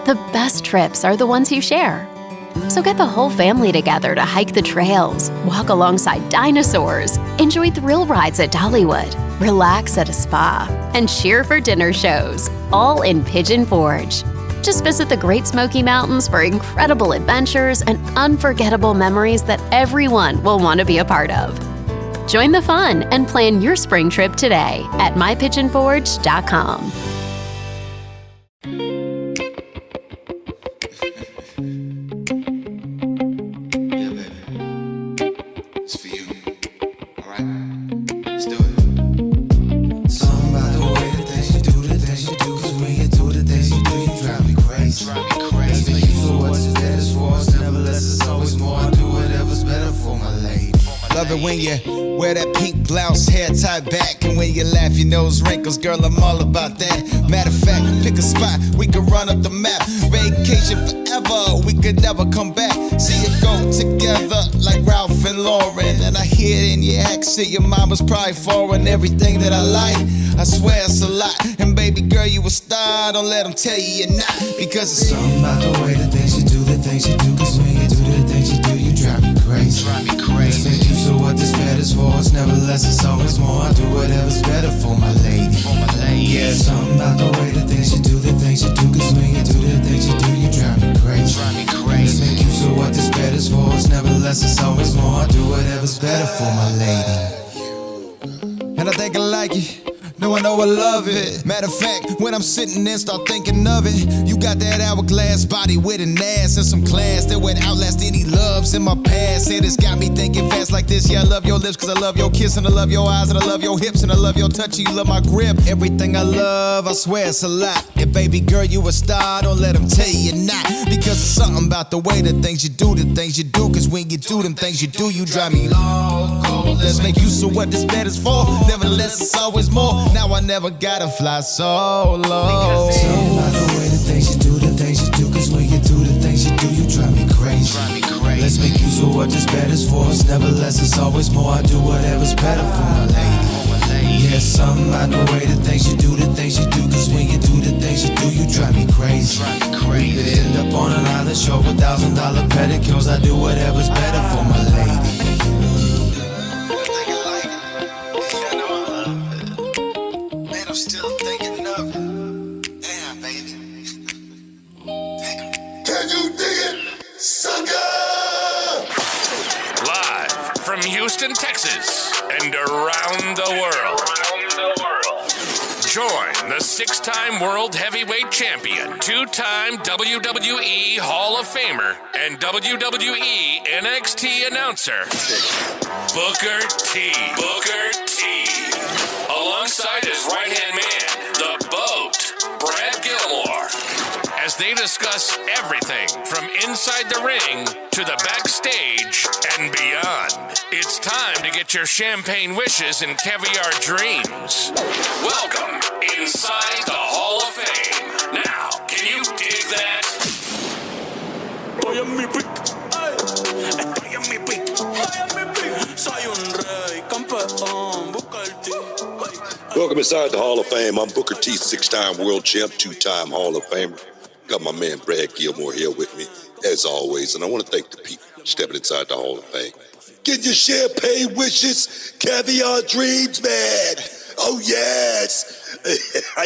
The best trips are the ones you share. So get the whole family together to hike the trails, walk alongside dinosaurs, enjoy thrill rides at Dollywood, relax at a spa, and cheer for dinner shows, all in Pigeon Forge. Just visit the Great Smoky Mountains for incredible adventures and unforgettable memories that everyone will want to be a part of. Join the fun and plan your spring trip today at mypigeonforge.com. When you wear that pink blouse, hair tied back, and when you laugh, your nose wrinkles, girl, I'm all about that. Matter of fact, pick a spot, we could run up the map. Vacation forever, we could never come back. See it go together like Ralph and Lauren. And I hear it in your accent, your mama's probably foreign. Everything that I like, I swear it's a lot. And baby girl, you a star, don't let them tell you you're not. Because it's something about the way the things you do, the things you do. Cause when you do the things you do, you drive me crazy. Let's make use of what this matter's for. It's never less, it's always more. I do whatever's better for my lady. Yeah, something about the way the things you do, the things you do. Cause when you do the things you do, you drive me crazy. Let's make use of what this matter's for. It's never less, it's always more. I do whatever's better for my lady. And I think I like it. No, I know I love it. Matter of fact, when I'm sitting there, start thinking of it. You got that hourglass body with an ass and some class that would outlast any loves in my past. And it's got me thinking fast like this. Yeah, I love your lips cause I love your kiss, and I love your eyes, and I love your hips, and I love your touch, and you love my grip. Everything I love, I swear it's a lot. And baby girl, you a star, don't let them tell you you're not. Because it's something about the way the things you do, the things you do. Cause when you do them things you do, you drive me loco. Let's make use of what this bed is for. Nevertheless, it's always more. Now I never gotta fly solo. Something about the way the things you do, the things you do. Cause when you do the things you do, you drive me crazy. Let's make use of what this bed is for. It's never less, it's always more. I do whatever's better for my lady. Yeah, something about the way the things you do, the things you do. Cause when you do the things you do, you drive me crazy. We could end up on an island show with $1,000 pedicures. I do whatever's better for my lady. I'm still thinking of it. Damn, baby. Can you dig it, sucker? Live from Houston, Texas, and around the world. Join the 6-time World Heavyweight Champion, 2-time WWE Hall of Famer, and WWE NXT announcer, Booker T. Booker T. Alongside his right-hand man, the BOAT, Brad Gilmore, as they discuss everything from inside the ring to the backstage and beyond. It's time to get your champagne wishes and caviar dreams. Welcome inside the Hall of Fame. Now, can you dig that? Welcome inside the Hall of Fame. I'm Booker T, 6-time world champ, 2-time Hall of Famer. Got my man Brad Gilmore here with me, as always, and I want to thank the people stepping inside the Hall of Fame. Get your champagne wishes, caviar dreams, man. Oh, yes. How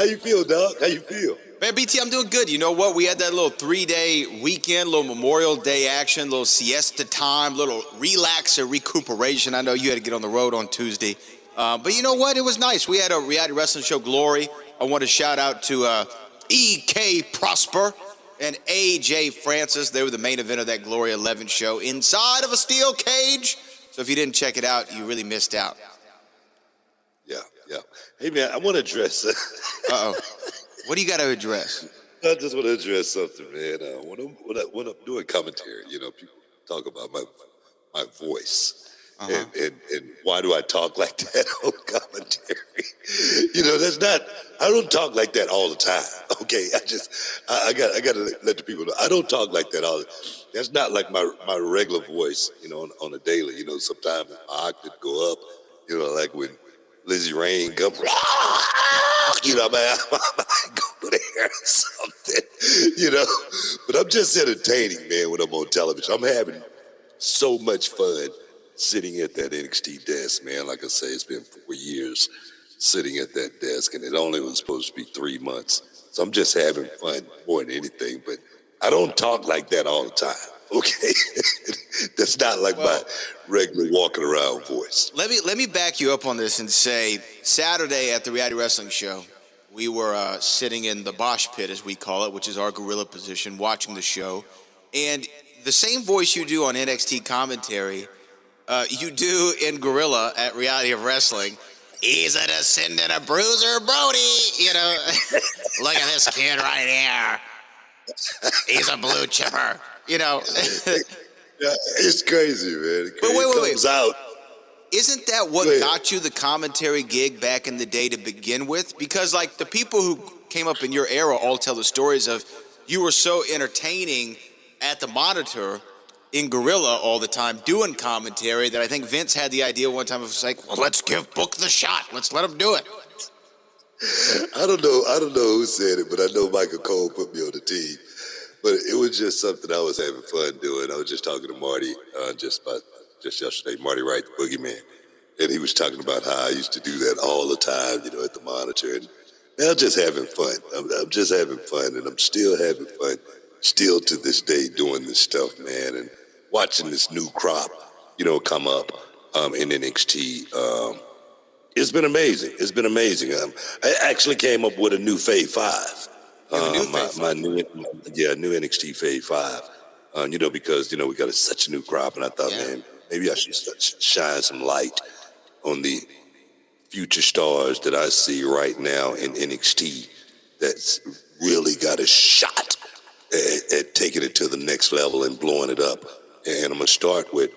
you feel, dog? How you feel? Man, BT, I'm doing good. You know what? We had that little 3-day weekend, little Memorial Day action, little siesta time, little relax and recuperation. I know you had to get on the road on Tuesday. But you know what? It was nice. We had a reality wrestling show, Glory. I want to shout out to E.K. Prosper and A.J. Francis. They were the main event of that Glory 11 show inside of a steel cage. So if you didn't check it out, you really missed out. Yeah. Hey, man, I want to address... Uh-oh. What do you got to address? I just want to address something, man. When I'm doing commentary, you know, people talk about my voice. Uh-huh. And why do I talk like that on commentary? You know, I don't talk like that all the time. Okay, I got to let the people know. I don't talk like that all the time. That's not like my regular voice, you know, on a daily. You know, sometimes my octave go up, you know, like when Lizzie Rain comes, you know, man, I might go there or something. you know. But I'm just entertaining, man, when I'm on television. I'm having so much fun sitting at that NXT desk, man. Like I say, it's been 4 years sitting at that desk, and it only was supposed to be 3 months. So I'm just having fun more than anything. But I don't talk like that all the time, okay? That's not like my regular walking around voice. Let me back you up on this and say, Saturday at the reality wrestling show, we were sitting in the Bosch pit, as we call it, which is our gorilla position, watching the show. And the same voice you do on NXT commentary, you do in Gorilla at Reality of Wrestling. He's a descendant of Bruiser Brody. You know, look at this kid right here. He's a blue chipper. You know. Yeah, it's crazy, man. But wait. Comes out. Isn't that what got you the commentary gig back in the day to begin with? Because, like, the people who came up in your era all tell the stories of you were so entertaining at the monitor in Gorilla all the time doing commentary that I think Vince had the idea one time of like, well, let's give Book the shot. Let's let him do it. I don't know who said it, but I know Michael Cole put me on the team. But it was just something I was having fun doing. I was just talking to Marty just yesterday, Marty Wright, the boogeyman. And he was talking about how I used to do that all the time, you know, at the monitor. And man, I'm just having fun. I'm just having fun, and I'm still having fun, still to this day doing this stuff, man. And watching this new crop, you know, come up in NXT. It's been amazing. It's been amazing. I actually came up with a new Fave 5. New NXT Fave 5. You know, because, you know, we got such a new crop, and I thought, man, maybe I should shine some light on the future stars that I see right now in NXT that's really got a shot at taking it to the next level and blowing it up. And I'm going to start with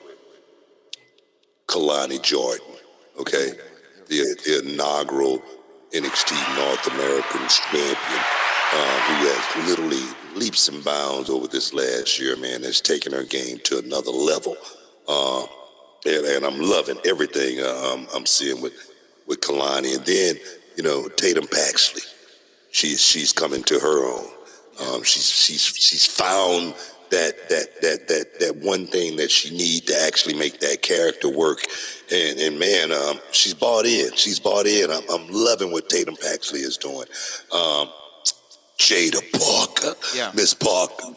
Kalani Jordan, okay? The inaugural NXT North American champion, who has literally leaps and bounds over this last year, man, has taken her game to another level. And I'm loving everything I'm seeing with Kalani. And then, you know, Tatum Paxley, she's coming to her own. She's found that one thing that she need to actually make that character work, and man, she's bought in. I'm loving what Tatum Paxley is doing. Jada Parker, Miss Parker,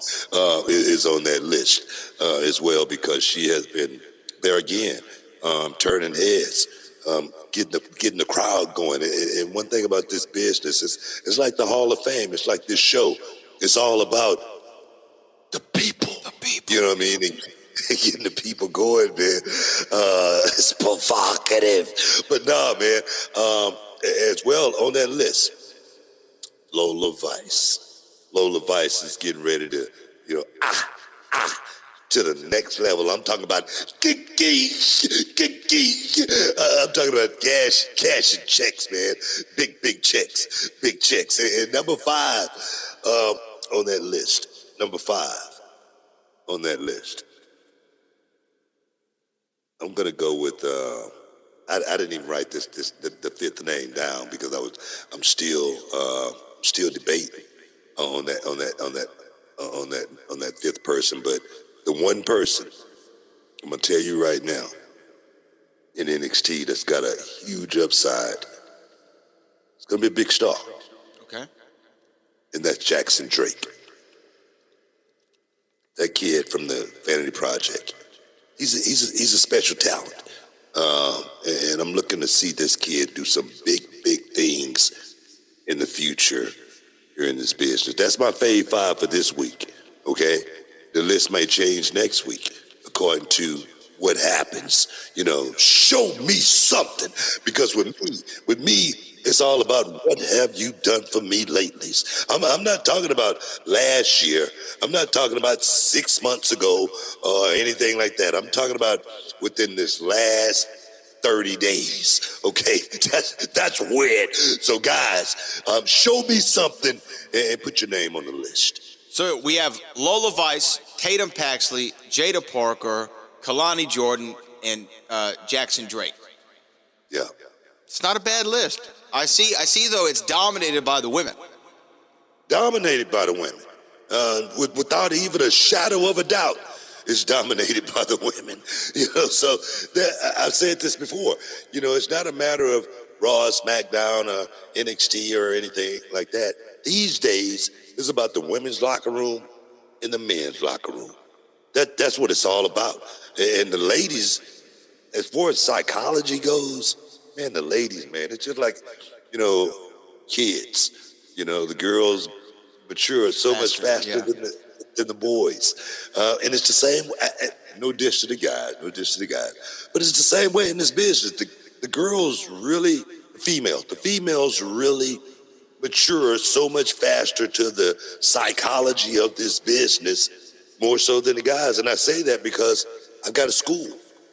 is on that list as well, because she has been there again, turning heads, getting the crowd going. And one thing about this business is, it's like the Hall of Fame. It's like this show. It's all about the people. You know what I mean? And getting the people going, man. It's provocative. But nah, man. As well on that list, Lola Vice. Lola Vice is getting ready to, you know, to the next level. I'm talking about I'm talking about cash and checks, man. Big checks. And number 5 on that list. Number 5 on that list. I'm gonna go with I didn't even write the 5th name down because I'm still debating on that 5th person. But the one person I'm gonna tell you right now in NXT that's got a huge upside, it's gonna be a big star. Okay. And that's Jackson Drake. That kid from the Vanity Project. He's a special talent. And I'm looking to see this kid do some big things in the future here in this business. That's my Fave 5 for this week, okay? The list may change next week according to what happens. You know, show me something. Because with me, it's all about what have you done for me lately. I'm not talking about last year. I'm not talking about 6 months ago or anything like that. I'm talking about within this last 30 days, okay? That's weird. So, guys, show me something and put your name on the list. So we have Lola Vice, Tatum Paxley, Jada Parker, Kalani Jordan, and Jackson Drake. Yeah. It's not a bad list. I see though, it's dominated by the women. Dominated by the women. without even a shadow of a doubt, is dominated by the women. So I've said this before. It's not a matter of Raw, SmackDown, or NXT or anything like that. These days, it's about the women's locker room and the men's locker room. That's what it's all about. And the ladies, as far as psychology goes, man, the ladies, man, it's just like, kids. The girls mature so much faster than the boys. And it's the same, no dish to the guys, but it's the same way in this business. The girls really, the females really mature so much faster to the psychology of this business, more so than the guys. And I say that because I've got a school,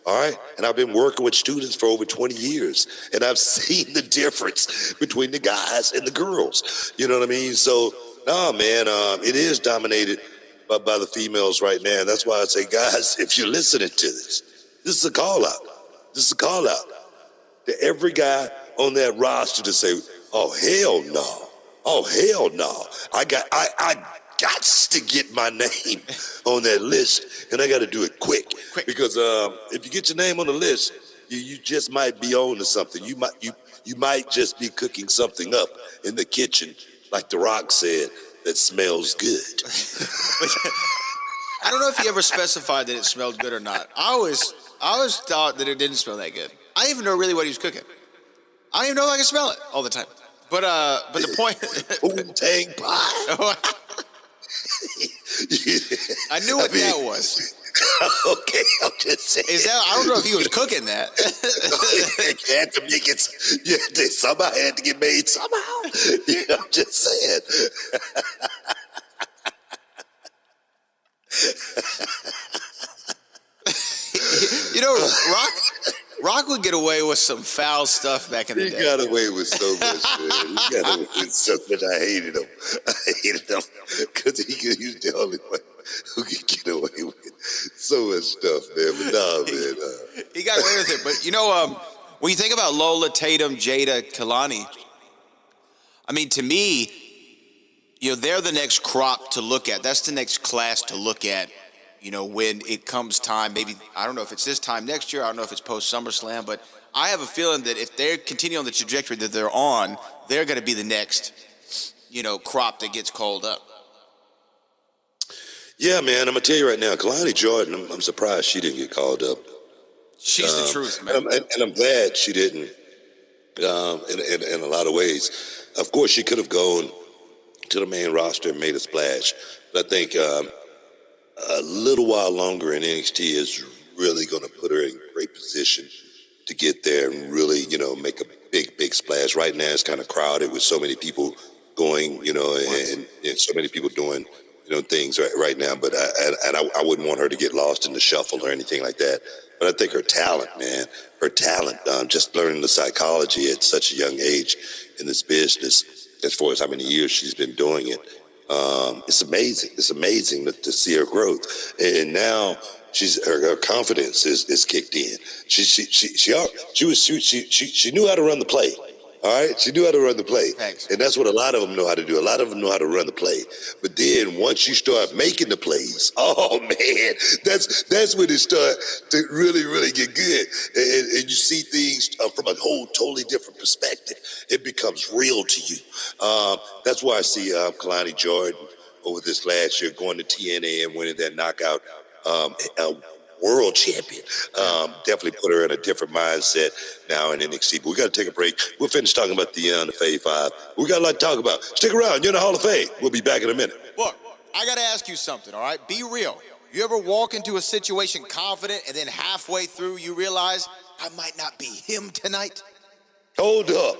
all right? And I've been working with students for over 20 years, and I've seen the difference between the guys and the girls. You know what I mean? So, no, man, it is dominated by the females right now. And that's why I say, guys, if you're listening to this is a call out. This is a call out to every guy on that roster to say, oh, hell no. Oh, hell no. I got to get my name on that list, and I got to do it quick. Because if you get your name on the list, you just might be on to something. You might just be cooking something up in the kitchen, like The Rock said, that smells good. I don't know if he ever specified that it smelled good or not. I always thought that it didn't smell that good. I didn't even know really what he was cooking. I didn't even know if I could smell it all the time. But the point... Tang pie. I knew what that was. Okay, I'm just saying. I don't know if he was cooking that. You had to make it. They somehow had to get made somehow. I'm just saying. Rock would get away with some foul stuff back in the day. He got away with so much, man. He got away with so much. I hated him because he was the only one who could get away with so much stuff, man. But nah, man. He got away with it. But, when you think about Lola, Tatum, Jada, Kalani, I mean, to me, they're the next crop to look at. That's the next class to look at. When it comes time, maybe, I don't know if it's this time next year, I don't know if it's post SummerSlam, but I have a feeling that if they continue on the trajectory that they're on, they're going to be the next, crop that gets called up. Yeah, man, I'm going to tell you right now, Kalani Jordan, I'm surprised she didn't get called up. She's the truth, man. And I'm glad she didn't, in a lot of ways. Of course, she could have gone to the main roster and made a splash, but I think... a little while longer in NXT is really going to put her in great position to get there and really, make a big splash. Right now, it's kind of crowded with so many people going, and so many people doing, things right now. But I wouldn't want her to get lost in the shuffle or anything like that. But I think her talent, man, just learning the psychology at such a young age in this business, as far as how many years she's been doing it. It's amazing. It's amazing to see her growth, and now her confidence is kicked in. She knew how to run the play. All right, she knew how to run the play. Thanks. And that's what a lot of them know how to do. A lot of them know how to run the play. But then once you start making the plays, oh man, that's when it starts to really get good. And you see things from a whole totally different perspective. It becomes real to you. That's why I see Kalani Jordan over this last year going to TNA and winning that knockout world champion. Definitely put her in a different mindset now in NXT. But we got to take a break. We'll finish talking about the Fave 5. We got a lot to talk about. Stick around. You're in the Hall of Fame. We'll be back in a minute. Look, I got to ask you something, all right? Be real. You ever walk into a situation confident and then halfway through you realize, I might not be him tonight? Hold up.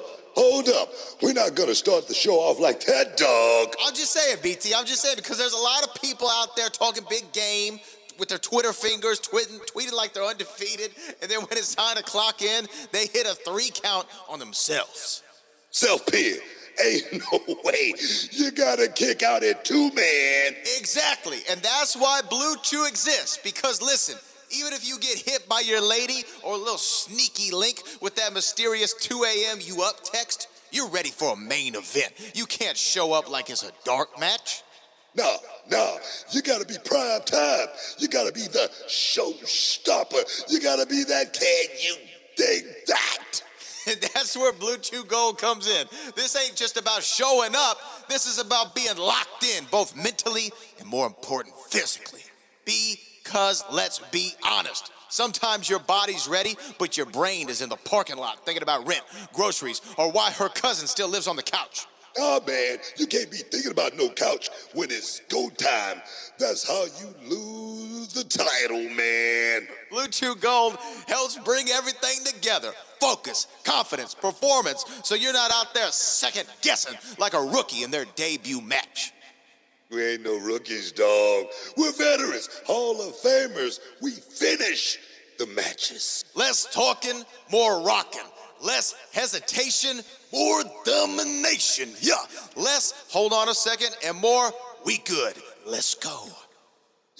We're not going to start the show off like that, dog. I'm just saying, BT. I'm just saying because there's a lot of people out there talking big game, with their Twitter fingers, tweeting like they're undefeated, and then when it's time to clock in, they hit a 3 count on themselves. Self-pin. Ain't no way. You gotta kick out at 2, man. Exactly, and that's why BlueChew exists, because listen, even if you get hit by your lady or a little sneaky link with that mysterious 2 a.m. you up text, you're ready for a main event. You can't show up like it's a dark match. No, you gotta be prime time. You gotta be the showstopper. You gotta be that kid, you dig that? And that's where BlueChew Gold comes in. This ain't just about showing up. This is about being locked in, both mentally and, more important, physically. Because let's be honest, sometimes your body's ready, but your brain is in the parking lot thinking about rent, groceries, or why her cousin still lives on the couch. Oh man, you can't be thinking about no couch when it's go time. That's how you lose the title, man. BlueChew Gold helps bring everything together. Focus, confidence, performance, so you're not out there second guessing like a rookie in their debut match. We ain't no rookies, dog. We're veterans, Hall of Famers. We finish the matches. Less talking, more rocking. Less hesitation, more domination. Yeah, less hold on a second and more we good. Let's go.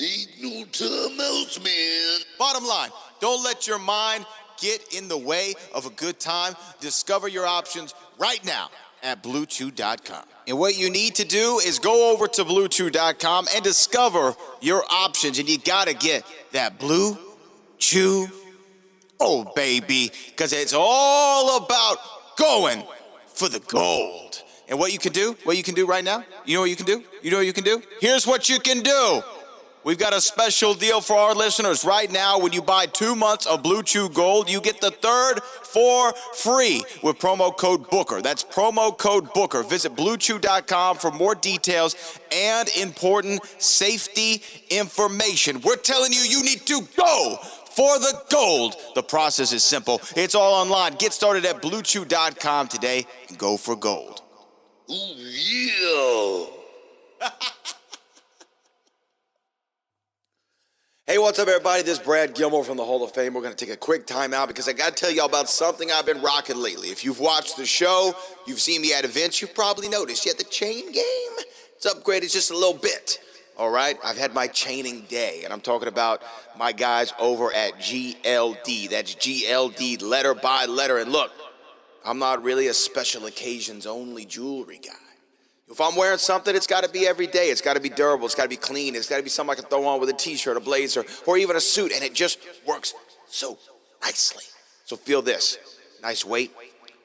Ain't no time else, man. Bottom line, don't let your mind get in the way of a good time. Discover your options right now at BlueChew.com. And what you need to do is go over to BlueChew.com and discover your options. And you gotta get that Blue Chew. Oh, baby, because it's all about going for the gold. And what you can do right now, you know what you can do? You know what you can do? Here's what you can do. We've got a special deal for our listeners right now. When you buy 2 months of Blue Chew Gold, you get the third for free with promo code Booker. That's promo code Booker. Visit BlueChew.com for more details and important safety information. We're telling you, you need to go for the gold. The process is simple. It's all online. Get started at BlueChew.com today and go for gold. Ooh, yeah. Hey, what's up, everybody? This is Brad Gilmore from the Hall of Fame. We're going to take a quick time out because I got to tell y'all about something I've been rocking lately. If you've watched the show, you've seen me at events, you've probably noticed. Yeah, the chain game, it's upgraded just a little bit. All right? I've had my chaining day, and I'm talking about my guys over at GLD. That's GLD, letter by letter. And look, I'm not really a special occasions only jewelry guy. If I'm wearing something, it's got to be every day. It's got to be durable. It's got to be clean. It's got to be something I can throw on with a t-shirt, a blazer, or even a suit, and it just works so nicely. So feel this. Nice weight,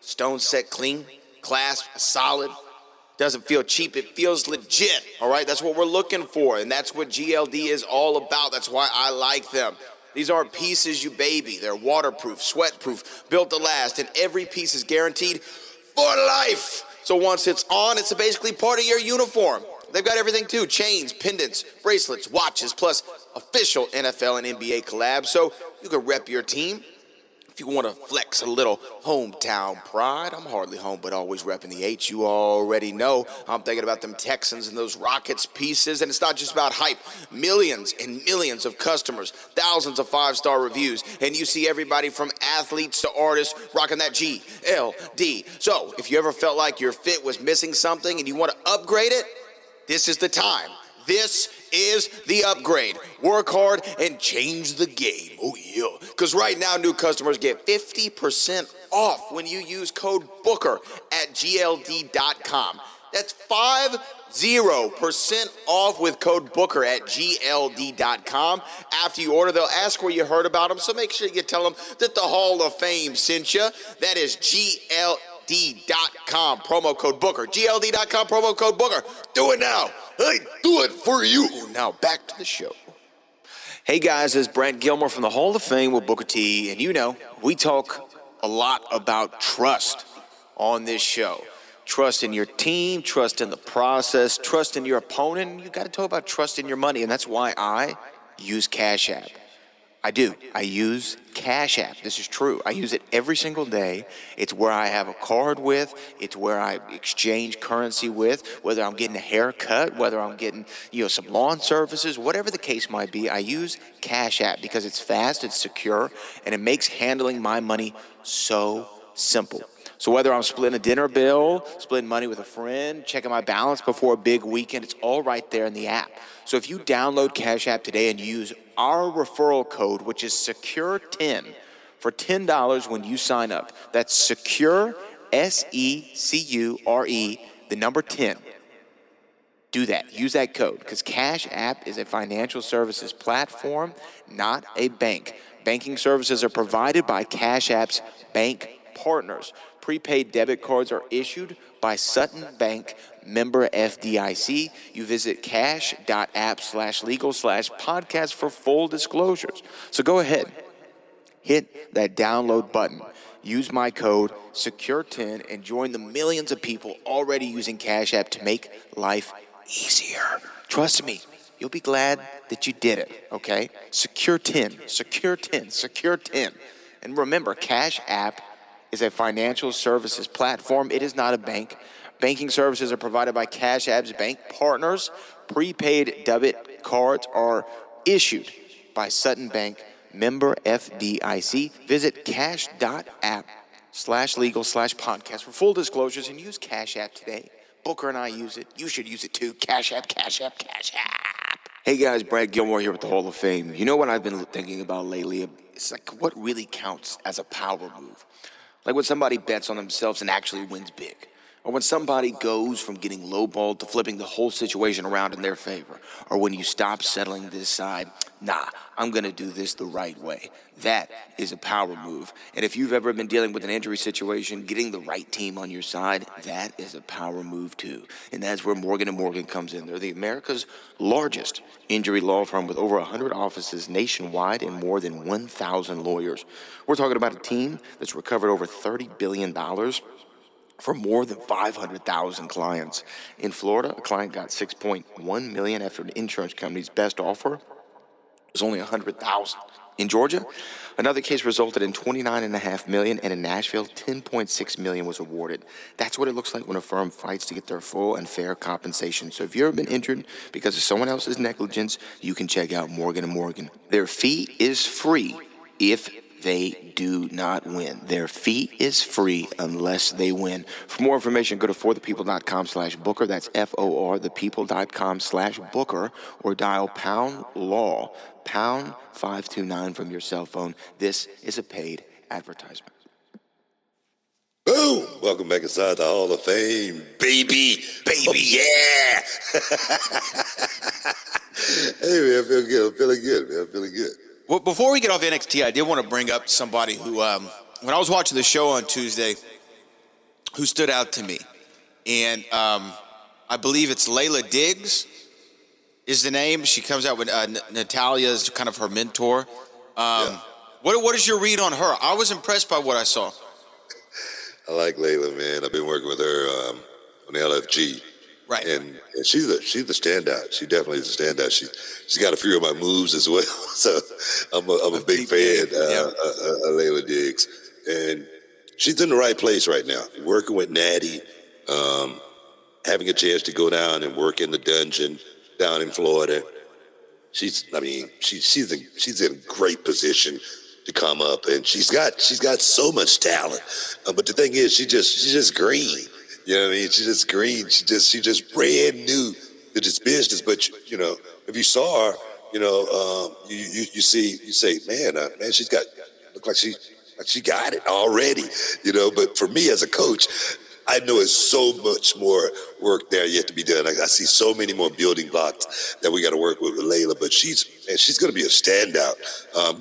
stone set clean, clasp solid. Doesn't feel cheap. It feels legit, all right? That's what we're looking for, and that's what GLD is all about. That's why I like them. These aren't pieces you baby. They're waterproof, sweatproof, built to last, and every piece is guaranteed for life. So once it's on, it's basically part of your uniform. They've got everything too, chains, pendants, bracelets, watches, plus official NFL and NBA collabs. So you can rep your team. If you want to flex a little hometown pride, I'm hardly home, but always repping the H. You already know I'm thinking about them Texans and those Rockets pieces. And it's not just about hype. Millions and millions of customers, thousands of five-star reviews, and you see everybody from athletes to artists rocking that GLD. So if you ever felt like your fit was missing something and you want to upgrade it, this is the time. This is the upgrade. Work hard and change the game. Oh, yeah. Because right now, new customers get 50% off when you use code Booker at GLD.com. That's 50% off with code Booker at GLD.com. After you order, they'll ask where you heard about them, so make sure you tell them that the Hall of Fame sent you. That is GLD.com, promo code Booker. GLD.com, promo code Booker. Do it now. I do it for you. Now back to the show. Hey guys, this is Brad Gilmore from the Hall of Fame with Booker T. And you know, we talk a lot about trust on this show. Trust in your team, trust in the process, trust in your opponent. And you got to talk about trust in your money. And that's why I use CashApp. I do. I use CashApp. This is true. I use it every single day. It's where I have a card with. It's where I exchange currency with. Whether I'm getting a haircut, whether I'm getting, some lawn services, whatever the case might be, I use CashApp because it's fast, it's secure, and it makes handling my money so simple. So whether I'm splitting a dinner bill, splitting money with a friend, checking my balance before a big weekend, it's all right there in the app. So if you download Cash App today and use our referral code, which is SECURE10, for $10 when you sign up, that's SECURE, SECURE, the number 10. Do that. Use that code, because Cash App is a financial services platform, not a bank. Banking services are provided by Cash App's bank partners. Prepaid debit cards are issued by Sutton Bank, member FDIC. You visit cash.app/legal/podcast for full disclosures. So go ahead, hit that download button. Use my code SECURE10 and join the millions of people already using Cash App to make life easier. Trust me, you'll be glad that you did it, okay? SECURE10, SECURE10, SECURE10. And remember, Cash App is a financial services platform. It is not a bank. Banking services are provided by Cash App's bank partners. Prepaid debit cards are issued by Sutton Bank, member FDIC. Visit cash.app/legal/podcast for full disclosures and use Cash App today. Booker and I use it. You should use it too. Cash App, Cash App, Cash App. Hey guys, Brad Gilmore here with the Hall of Fame. You know what I've been thinking about lately? It's like, what really counts as a power move? Like when somebody bets on themselves and actually wins big. Or when somebody goes from getting lowballed to flipping the whole situation around in their favor. Or when you stop settling to decide, nah, I'm going to do this the right way. That is a power move. And if you've ever been dealing with an injury situation, getting the right team on your side, that is a power move too. And that's where Morgan & Morgan comes in. They're the America's largest injury law firm with over 100 offices nationwide and more than 1,000 lawyers. We're talking about a team that's recovered over $30 billion for more than 500,000 clients. In Florida, a client got $6.1 million after an insurance company's best offer was only $100,000. In Georgia, another case resulted in $29.5 million, and in Nashville, $10.6 million was awarded. That's what it looks like when a firm fights to get their full and fair compensation. So if you've ever been injured because of someone else's negligence, you can check out Morgan & Morgan. Their fee is free if they do not win. Their fee is free unless they win. For more information, go to forthepeople.com/Booker. That's FORthepeople.com/Booker, or dial #law, #529 from your cell phone. This is a paid advertisement. Boom! Welcome back inside the Hall of Fame, baby. Oh, yeah! Hey, man, I feel good. I'm feeling good, man. I'm feeling good. Well, before we get off NXT, I did want to bring up somebody who, when I was watching the show on Tuesday, who stood out to me. And I believe it's Layla Diggs is the name. She comes out with Natalia as kind of her mentor. What is your read on her? I was impressed by what I saw. I like Layla, man. I've been working with her on the LFG. Right. And she's the standout. She definitely is a standout. She's got a few of my moves as well. So I'm a big fan of Layla Diggs. And she's in the right place right now. Working with Natty, having a chance to go down and work in the dungeon down in Florida. She's in a great position to come up, and she's got so much talent. But the thing is, she's just green. You know what I mean? She's just green. She's just brand new to this business. But you know, if you saw her, you know, you say, man, she's got look like she got it already. You know, but for me as a coach, I know it's so much more work there yet to be done. I see so many more building blocks that we got to work with Layla. But she's going to be a standout.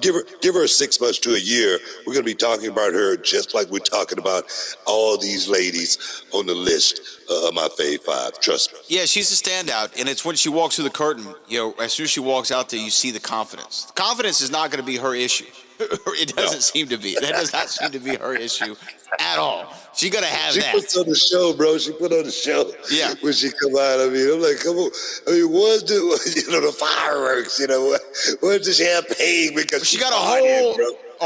Give her 6 months to a year. We're going to be talking about her just like we're talking about all these ladies on the list of my fave 5. Trust me. Yeah, she's a standout, and it's when she walks through the curtain. You know, as soon as she walks out there, you see the confidence. The confidence is not going to be her issue. It doesn't seem to be. That does not seem to be her issue at all. She's going to have that. She puts on the show, bro. She put on the show. Yeah. When she come out, I mean, I'm like, come on. I mean, what's the fireworks, what's the champagne? Because she got a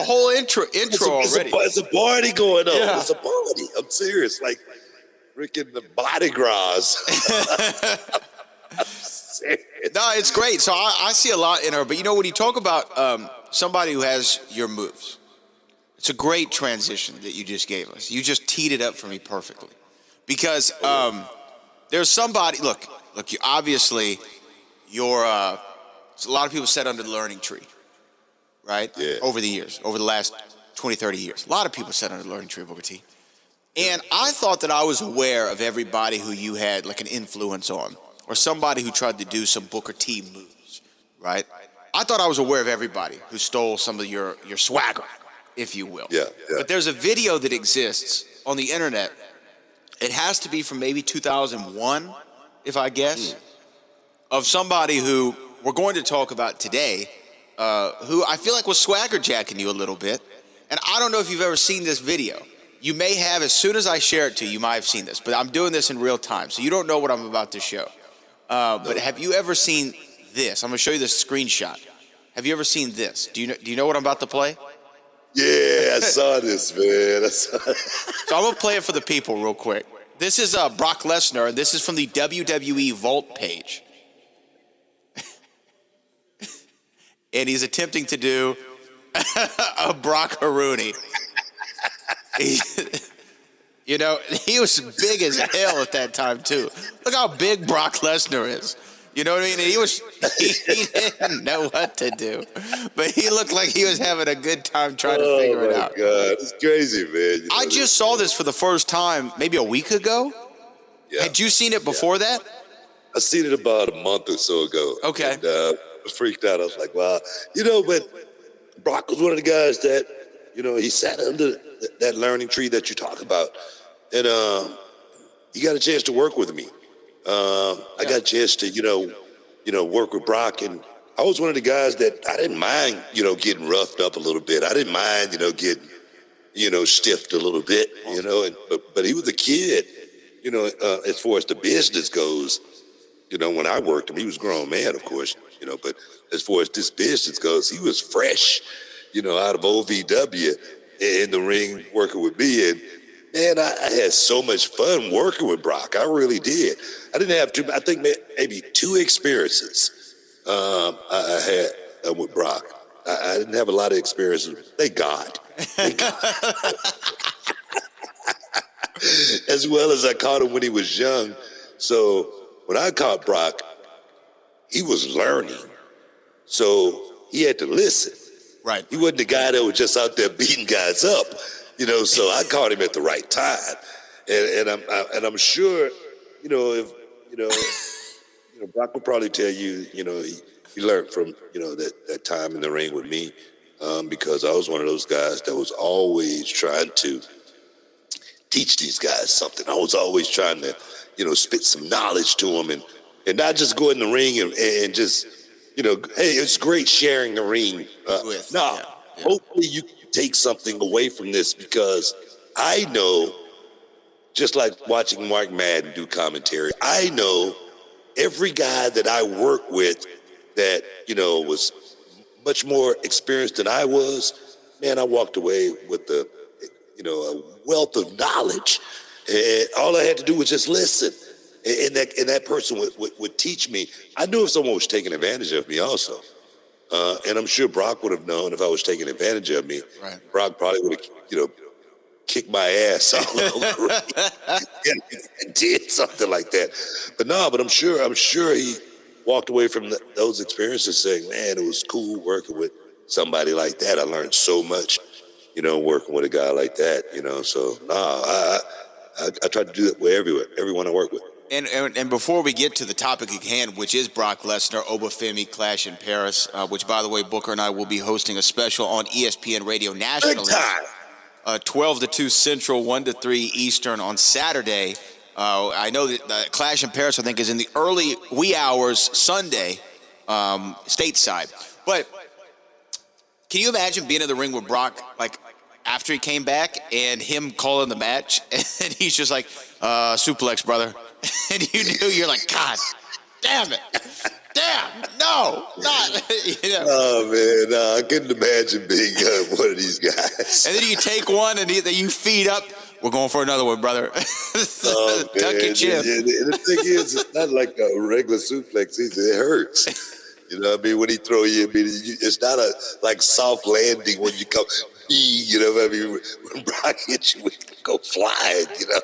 whole intro already. It's a party going on. Yeah. It's a party. I'm serious. Like, freaking the Mardi Gras. No, it's great. So I see a lot in her. But, when you talk about somebody who has your moves, it's a great transition that you just gave us. You just teed it up for me perfectly. Because there's somebody, look, you obviously, you're, a lot of people sat under the learning tree, right? Yeah. Over the years, over the last 20, 30 years. A lot of people sat under the learning tree, Booker T. And I thought that I was aware of everybody who you had like an influence on, or somebody who tried to do some Booker T moves, right? I thought I was aware of everybody who stole some of your swagger, if you will. Yeah. But there's a video that exists on the internet. It has to be from maybe 2001, if I guess, of somebody who we're going to talk about today, who I feel like was swagger jacking you a little bit. And I don't know if you've ever seen this video. You may have. As soon as I share it to you, you might have seen this. But I'm doing this in real time, so you don't know what I'm about to show. But have you ever seen this? I'm going to show you this screenshot. Have you ever seen this? Do you know what I'm about to play? Yeah, I saw this, man. I saw it. So I'm going to play it for the people real quick. This is Brock Lesnar, and this is from the WWE Vault page. And he's attempting to do a Brock Haruni. You know, he was big as hell at that time, too. Look how big Brock Lesnar is. You know what I mean? He didn't know what to do. But he looked like he was having a good time trying to figure it out. Oh, my God. It's crazy, man. I just saw this for the first time maybe a week ago. Yeah. Had you seen it before that? I seen it about a month or so ago. Okay. And I was freaked out. I was like, wow. You know, but Brock was one of the guys that, you know, he sat under that learning tree that you talk about. And he got a chance to work with me. I got a chance to, you know, work with Brock. And I was one of the guys that I didn't mind, you know, getting roughed up a little bit. I didn't mind, you know, getting, you know, stiffed a little bit, you know. And, but he was a kid, you know, as far as the business goes. You know, when I worked him, he was a grown man, of course, you know. But as far as this business goes, he was fresh, you know, out of OVW in the ring working with me. And, man, I had so much fun working with Brock. I really did. I didn't have I think maybe 2 experiences I had with Brock. I didn't have a lot of experiences. Thank God. Thank God. As well as I caught him when he was young. So when I caught Brock, he was learning. So he had to listen. Right. He wasn't the guy that was just out there beating guys up. You know, so I caught him at the right time, and I'm sure, you know, if you know, Brock will probably tell you, you know, he learned from, you know, that time in the ring with me, because I was one of those guys that was always trying to teach these guys something. I was always trying to, you know, spit some knowledge to them, and not just go in the ring and just, you know, hey, it's great sharing the ring. Hopefully you take something away from this, because I know, just like watching Mark Madden do commentary, I know every guy that I work with that, you know, was much more experienced than I was, man, I walked away with a wealth of knowledge. And all I had to do was just listen. And that person would teach me. I knew if someone was taking advantage of me also. And I'm sure Brock would have known if I was taking advantage of me. Right. Brock probably would have, you know, kicked my ass all over and did something like that. But I'm sure he walked away from those experiences saying, man, it was cool working with somebody like that. I learned so much, you know, working with a guy like that, you know. So, I try to do that with everyone I work with. And before we get to the topic at hand, which is Brock Lesnar, Obafemi Clash in Paris, which, by the way, Booker and I will be hosting a special on ESPN Radio nationally. Big time. 12 to 2 Central, 1 to 3 Eastern on Saturday. I know that Clash in Paris, I think, is in the early wee hours Sunday, stateside. But can you imagine being in the ring with Brock, like, after he came back and him calling the match, and he's just like, suplex, brother. And you knew, you're like, God damn it. Damn, no, not, you know. Oh, man, no, I couldn't imagine being one of these guys. And then you take one and you feed up. We're going for another one, brother. Oh, Tuck your chin. And the thing is, it's not like a regular suplex either. It hurts. You know what I mean? When he throw you, I mean, it's not a like soft landing when you come. You know what I mean? When Brock hits you, we go flying, you know?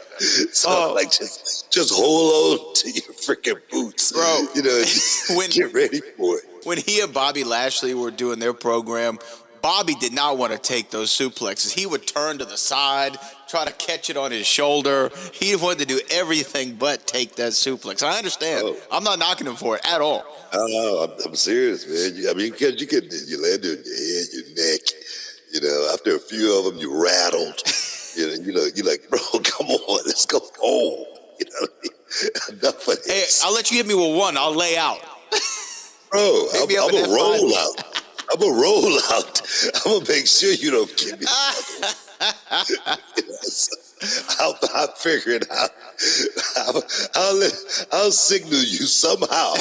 So, like, just hold on to your freaking boots. Bro. You know, just get ready for it. When he and Bobby Lashley were doing their program, Bobby did not want to take those suplexes. He would turn to the side, try to catch it on his shoulder. He wanted to do everything but take that suplex. I understand. Oh. I'm not knocking him for it at all. I'm serious, man. I mean, because you land on your head, your neck. You know, after a few of them, you rattled. You're like, bro, come on, let's go home. You know what I mean? Enough of this. Hey, I'll let you hit me with one. I'll lay out. Bro, Pick me up I'm in a that roll fight. out. I'm a roll out. I'm gonna make sure you don't give me. I'll figure it out. I'll signal you somehow.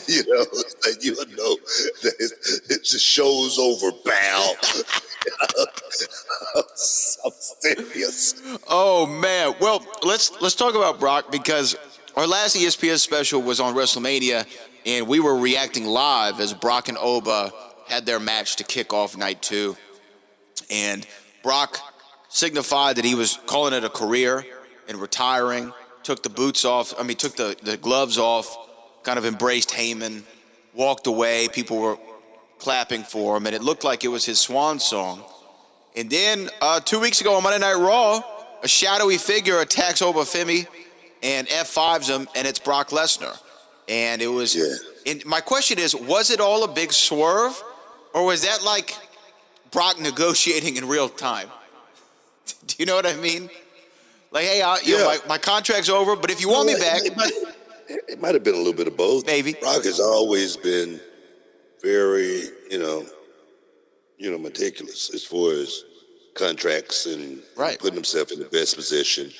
You know, that you know that the show's over, pal. I'm serious. Oh man. Well, let's talk about Brock, because our last ESPN special was on WrestleMania, and we were reacting live as Brock and Oba had their match to kick off night 2. And Brock signified that he was calling it a career and retiring, took the boots off, took the gloves off, kind of embraced Heyman, walked away. People were clapping for him, and it looked like it was his swan song. And then 2 weeks ago on Monday Night Raw, a shadowy figure attacks Obafemi and F5s him, and it's Brock Lesnar. And it was. Yeah. And my question is, was it all a big swerve, or was that like Brock negotiating in real time? Do you know what I mean? Like, hey, my contract's over, but if you want me back, it might have been a little bit of both. Maybe. Brock has always been very, meticulous as far as contracts and Right. putting himself in the best position.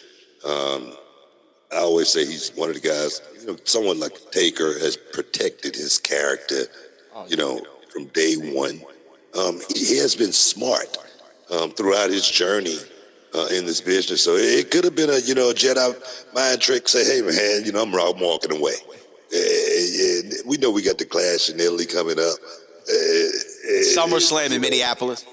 I always say he's one of the guys, someone like Taker has protected his character, from day one. He has been smart throughout his journey in this business. So it could have been a Jedi mind trick. Say, hey, man, I'm walking away. We know we got the Clash in Italy coming up. SummerSlam in Minneapolis.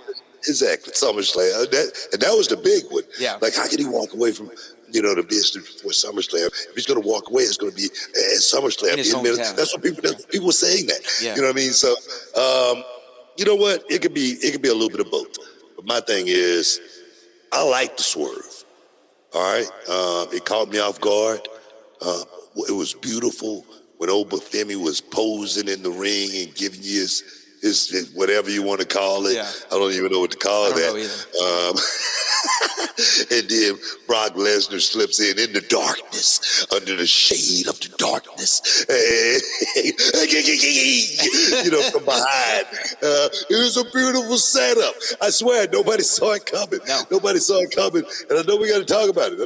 Exactly, SummerSlam. That was the big one. Yeah. Like, how can he walk away from, the business before SummerSlam? If he's going to walk away, it's going to be at SummerSlam. In his hometown. That's what people were saying that. Yeah. You know what I mean? So, you know what? It could be a little bit of both. But my thing is, I like the swerve. All right? It caught me off guard. It was beautiful when Obafemi was posing in the ring and giving you his whatever you want to call it. Yeah. I don't even know what to call that. And then Brock Lesnar slips in the darkness, under the shade of the darkness. From behind. It was a beautiful setup. I swear, nobody saw it coming. No. Nobody saw it coming. And I know we got to talk about it.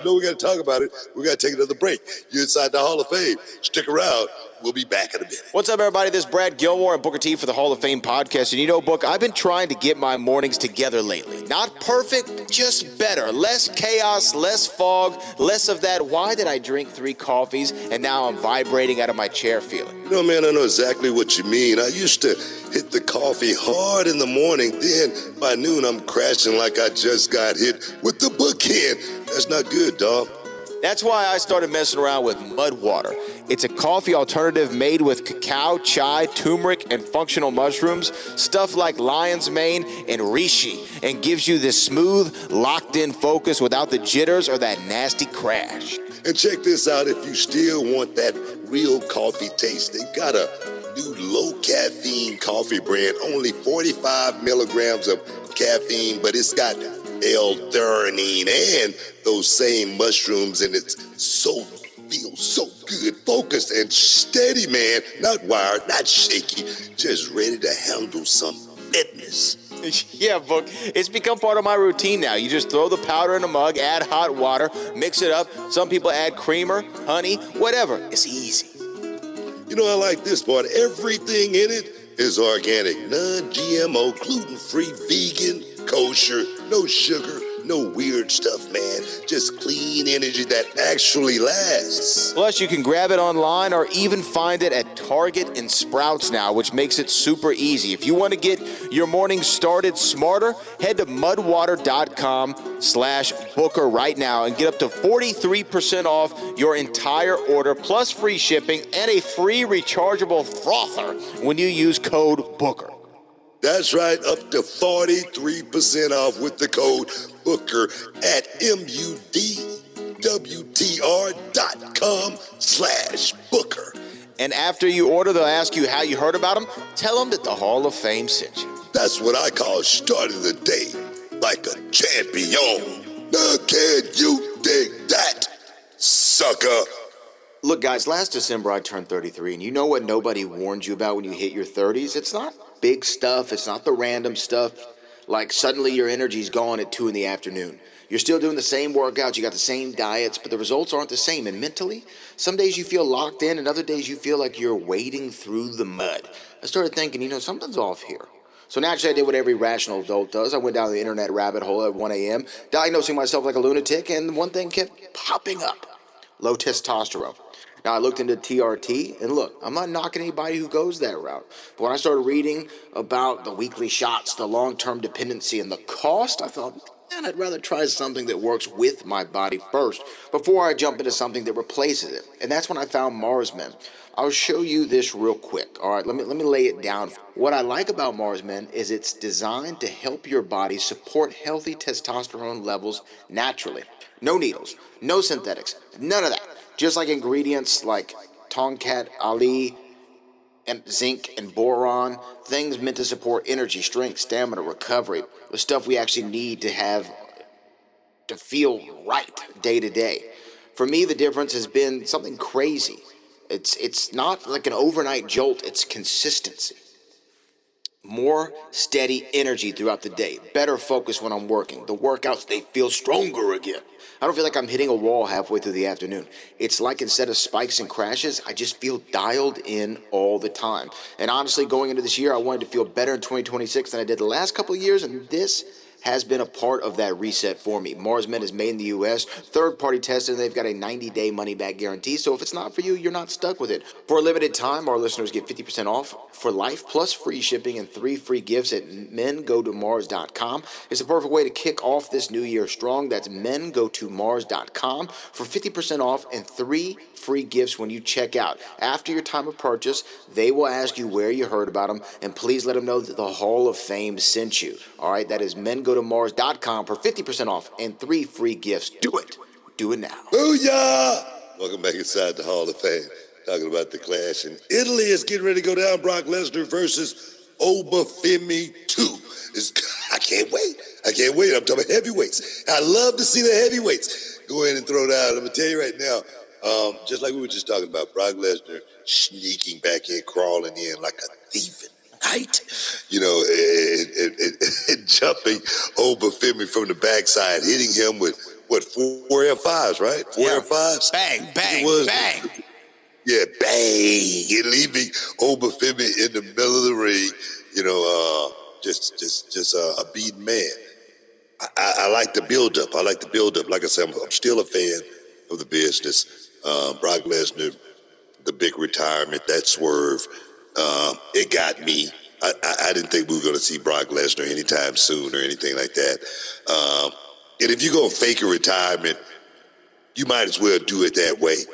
We got to take another break. You're inside the Hall of Fame. Stick around. We'll be back in a minute. What's up, everybody? This is Brad Gilmore and Booker T for the Hall of Fame podcast. And Book, I've been trying to get my mornings together lately. Not perfect, just better. Less chaos, less fog, less of that, why did I drink 3 coffees and now I'm vibrating out of my chair feeling? Man, I know exactly what you mean. I used to hit the coffee hard in the morning. Then by noon, I'm crashing like I just got hit with the bookend. That's not good, dog. That's why I started messing around with Mud Water. It's a coffee alternative made with cacao, chai, turmeric, and functional mushrooms, stuff like lion's mane and reishi, and gives you this smooth, locked-in focus without the jitters or that nasty crash. And check this out, if you still want that real coffee taste, they've got a new low-caffeine coffee brand, only 45 milligrams of caffeine, but it's got L-theanine and those same mushrooms, and it feels so good, focused and steady, man. Not wired, not shaky, just ready to handle some business. Yeah, Book, it's become part of my routine now. You just throw the powder in a mug, add hot water, mix it up. Some people add creamer, honey, whatever. It's easy. I like this part. Everything in it is organic, non-GMO, gluten-free, vegan, kosher, no sugar, no weird stuff, man. Just clean energy that actually lasts. Plus, you can grab it online or even find it at Target and Sprouts now, which makes it super easy. If you want to get your morning started smarter, head to mudwater.com/Booker right now and get up to 43% off your entire order, plus free shipping and a free rechargeable frother when you use code Booker. That's right, up to 43% off with the code Booker at MUDWTR.com/Booker. And after you order, they'll ask you how you heard about them. Tell them that the Hall of Fame sent you. That's what I call starting the day like a champion. Now can you dig that, sucker? Look, guys, last December I turned 33, and you know what nobody warned you about when you hit your 30s? It's not big stuff. It's not the random stuff. Like suddenly your energy's gone at 2 in the afternoon. You're still doing the same workouts, you got the same diets, but the results aren't the same. And mentally, some days you feel locked in, and other days you feel like you're wading through the mud. I started thinking, something's off here. So naturally, I did what every rational adult does. I went down the internet rabbit hole at 1 a.m., diagnosing myself like a lunatic, and one thing kept popping up: low testosterone. Now, I looked into TRT, and look, I'm not knocking anybody who goes that route. But when I started reading about the weekly shots, the long-term dependency, and the cost, I thought, man, I'd rather try something that works with my body first before I jump into something that replaces it. And that's when I found Mars Men. I'll show you this real quick. All right, let me lay it down. What I like about Mars Men is it's designed to help your body support healthy testosterone levels naturally. No needles, no synthetics, none of that. Just like ingredients like Tongkat Ali and zinc and boron, things meant to support energy, strength, stamina, recovery, the stuff we actually need to feel right day to day. For me, the difference has been something crazy. It's not like an overnight jolt, it's consistency. More steady energy throughout the day. Better focus when I'm working. The workouts, they feel stronger again. I don't feel like I'm hitting a wall halfway through the afternoon. It's like instead of spikes and crashes, I just feel dialed in all the time. And honestly, going into this year, I wanted to feel better in 2026 than I did the last couple of years, and this has been a part of that reset for me. Mars Men is made in the U.S., third-party tested, and they've got a 90-day money-back guarantee, so if it's not for you, you're not stuck with it. For a limited time, our listeners get 50% off for life, plus free shipping and 3 free gifts at mengotomars.com. It's a perfect way to kick off this new year strong. That's mengotomars.com for 50% off and 3 free gifts when you check out. After your time of purchase, they will ask you where you heard about them, and please let them know that the Hall of Fame sent you. All right, that is mengotomars.com for 50% off and 3 free gifts. Do it. Do it now. Booyah! Welcome back inside the Hall of Fame. Talking about the clash in Italy. It's getting ready to go down. Brock Lesnar versus Obafemi 2. I can't wait. I'm talking about heavyweights. I love to see the heavyweights go in and throw down. I'm going to tell you right now, just like we were just talking about, Brock Lesnar sneaking back in, crawling in like a thief in the night, and jumping Obafemi from the backside, hitting him with, 4 F5s, right? 4 F5s? Bang, bang, bang. Yeah, bang, and leaving Obafemi in the middle of the ring, just a beaten man. I like the build-up. Like I said, I'm still a fan of the business. Brock Lesnar, the big retirement, that swerve, it got me. I didn't think we were going to see Brock Lesnar anytime soon or anything like that. And if you're going to fake a retirement, you might as well do it that way.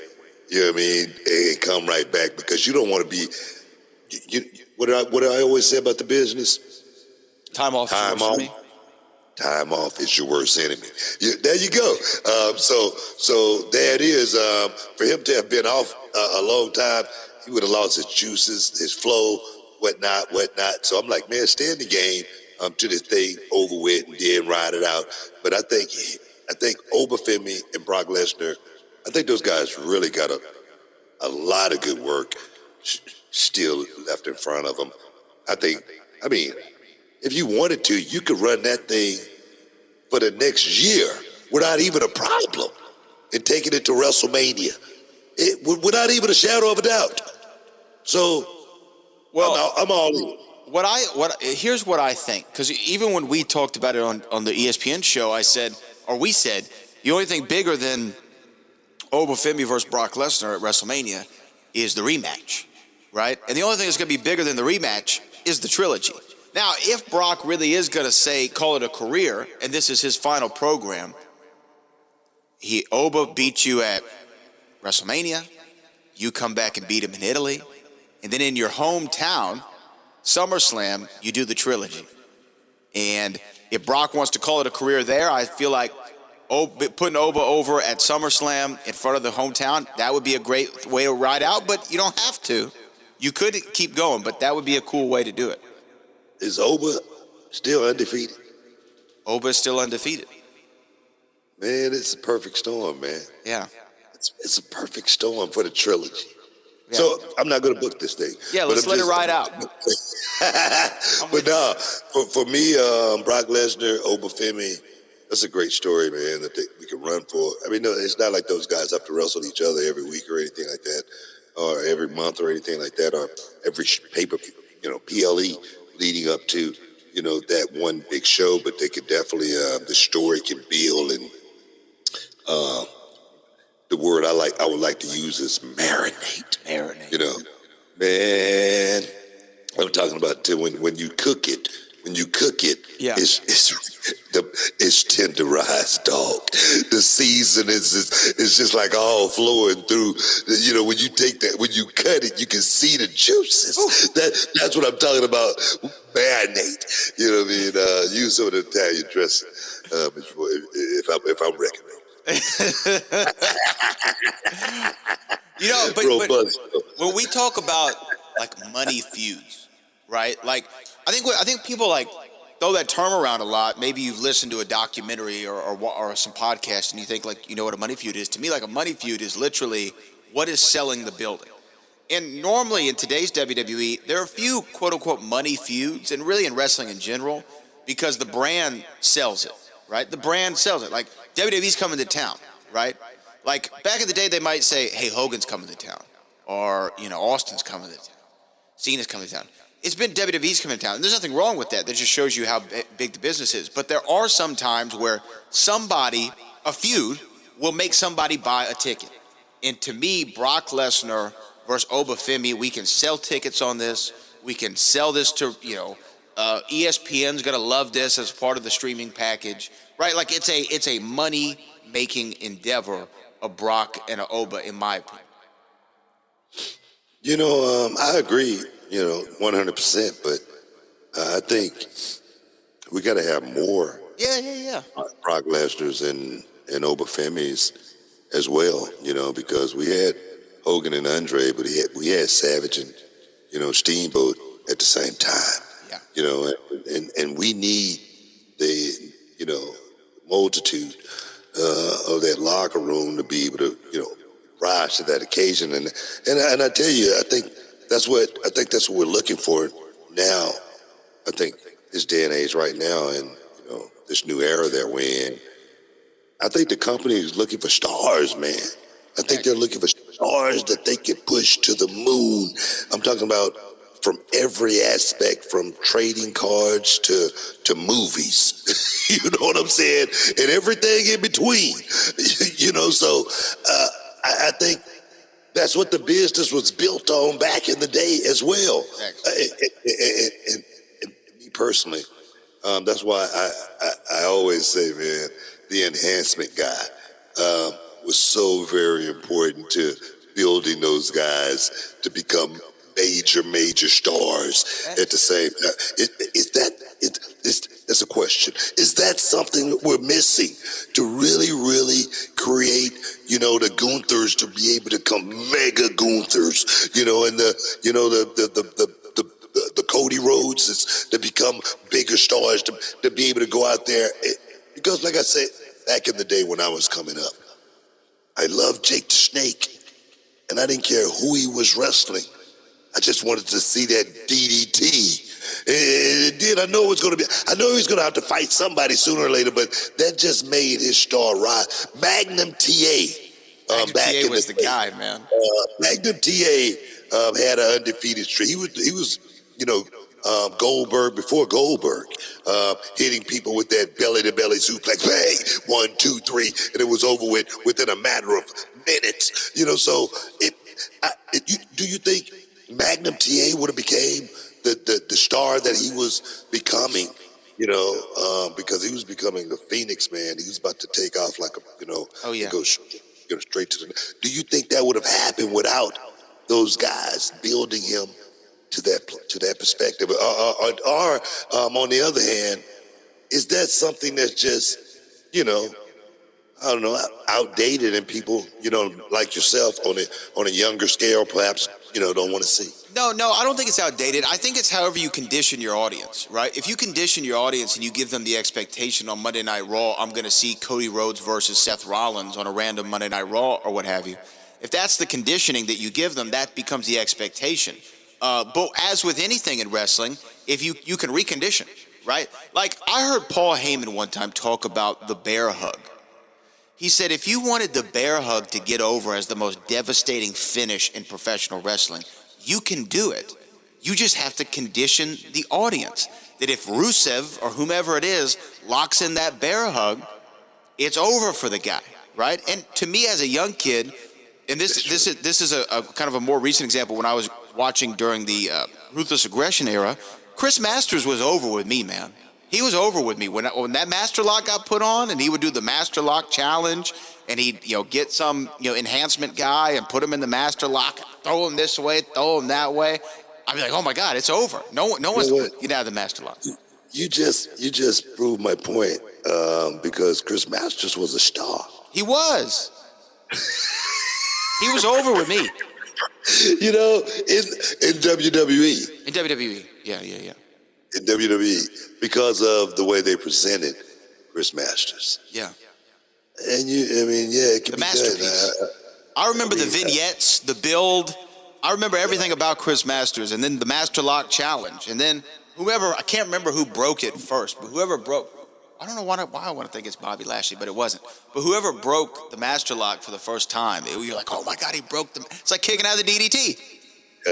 You know what I mean? And come right back, because you don't want to be. What do I always say about the business? Time off. Time off is your worst enemy. There you go. So there it is. For him to have been off a long time, he would have lost his juices, his flow, whatnot. So I'm like, man, stay in the game to this thing over with and then ride it out. But I think Obafemi and Brock Lesnar, I think those guys really got a lot of good work still left in front of them. If you wanted to, you could run that thing for the next year without even a problem and taking it to WrestleMania, without even a shadow of a doubt. So, well, I'm all in. Here's what I think, because even when we talked about it on the ESPN show, we said the only thing bigger than Obafemi versus Brock Lesnar at WrestleMania is the rematch, right? And the only thing that's going to be bigger than the rematch is the trilogy. Now, if Brock really is going to call it a career, and this is his final program, Oba beat you at WrestleMania, you come back and beat him in Italy, and then in your hometown, SummerSlam, you do the trilogy. And if Brock wants to call it a career there, I feel like putting Oba over at SummerSlam in front of the hometown, that would be a great way to ride out, but you don't have to. You could keep going, but that would be a cool way to do it. Is Oba still undefeated? Oba is still undefeated. Man, it's a perfect storm, man. Yeah. It's a perfect storm for the trilogy. Yeah. So I'm not going to book this thing. Yeah, let's let it ride out. But no, for me, Brock Lesnar, Oba Femi, that's a great story, man, that we can run for. I mean, no, it's not like those guys have to wrestle each other every week or anything like that, or every month or anything like that, or every pay-per-view, PLE leading up to, that one big show. But they could definitely, the story can build, and the word I would like to use is marinate. Marinate. Man, I'm talking about when you cook it. When you cook it, yeah. it's tenderized, dog. The season is just like all flowing through. When you take that, when you cut it, you can see the juices. That's what I'm talking about. Marinate. You know what I mean? Use some of the Italian dressing if I'm recommending. But when we talk about like money feuds, right? Like I think people like throw that term around a lot. Maybe you've listened to a documentary or some podcast and you think like, what a money feud is. To me, like a money feud is literally what is selling the building. And normally in today's WWE, there are a few quote unquote money feuds, and really in wrestling in general, because the brand sells it, right? The brand sells it. Like WWE's coming to town, right? Like back in the day, they might say, hey, Hogan's coming to town, or, Austin's coming to town, Cena's coming to town. It's been WWE's coming to town, and there's nothing wrong with that. That just shows you how big the business is. But there are some times where a feud, will make somebody buy a ticket. And to me, Brock Lesnar versus Oba Femi, we can sell tickets on this. We can sell this to, ESPN's going to love this as part of the streaming package, right? Like it's a money-making endeavor of Brock and Oba, in my opinion. I agree, 100%, but I think we got to have more. Yeah. Brock Lesnar's and Oba Femi's as well, because we had Hogan and Andre, but we had Savage and, Steamboat at the same time. Yeah. And we need the, multitude of that locker room to be able to, rise to that occasion. And I tell you, I think that's what we're looking for now. I think this day and age right now, and this new era that we're in, I think the company is looking for stars, man. I think they're looking for stars that they can push to the moon. I'm talking about from every aspect, from trading cards to movies. You know what I'm saying? And everything in between. So I think that's what the business was built on back in the day as well. And me personally, that's why I always say, man, the enhancement guy was so very important to building those guys to become major stars at the same time. That's a question. Is that something that we're missing to really create, the Gunthers to be able to become mega Gunthers, and the Cody Rhodes to become bigger stars to be able to go out there. Because like I said, back in the day when I was coming up, I loved Jake the Snake, and I didn't care who he was wrestling. I just wanted to see that DDT. And then I know he was going to have to fight somebody sooner or later, but that just made his star rise. Magnum TA. TA was the guy, man. Magnum TA had an undefeated streak. He was Goldberg before Goldberg, hitting people with that belly-to-belly suplex. Bang! 1, 2, 3, and it was over within a matter of minutes. So do you think Magnum TA would have became the star that he was becoming? Because he was becoming the Phoenix, man. He was about to take off like a, Oh yeah. Go straight to the. Do you think that would have happened without those guys building him to that perspective? Or on the other hand, is that something that's just, you know, I don't know, outdated, and people, you know, like yourself on a younger scale, perhaps, you know, don't want to see? No, I don't think it's outdated. I think it's however you condition your audience, right? If you condition your audience and you give them the expectation on Monday Night Raw, I'm going to see Cody Rhodes versus Seth Rollins on a random Monday Night Raw or what have you. If that's the conditioning that you give them, that becomes the expectation. But as with anything in wrestling, if you can recondition, right? Like I heard Paul Heyman one time talk about the bear hug. He said if you wanted the bear hug to get over as the most devastating finish in professional wrestling, you can do it. You just have to condition the audience that if Rusev or whomever it is locks in that bear hug, it's over for the guy, right? And to me as a young kid, and this is a kind of a more recent example, when I was watching during the Ruthless Aggression era, Chris Masters was over with me, man. He was over with me when that Master Lock got put on, and he would do the Master Lock challenge, and he'd get some enhancement guy and put him in the Master Lock, throw him this way, throw him that way. I'd be like, oh my God, it's over. No one's get out of the Master Lock. You just proved my point, because Chris Masters was a star. He was. He was over with me. You know, in WWE. In WWE, yeah. In WWE, because of the way they presented Chris Masters. Yeah. And it can the be masterpiece. done. I remember the vignettes, the build. I remember everything about Chris Masters, and then the Master Lock challenge, and then whoever, I can't remember who broke it first, but whoever broke, I don't know why I want to think it's Bobby Lashley, but it wasn't. But whoever broke the Master Lock for the first time, you're like, oh my God, he broke them. It's like kicking out of the DDT.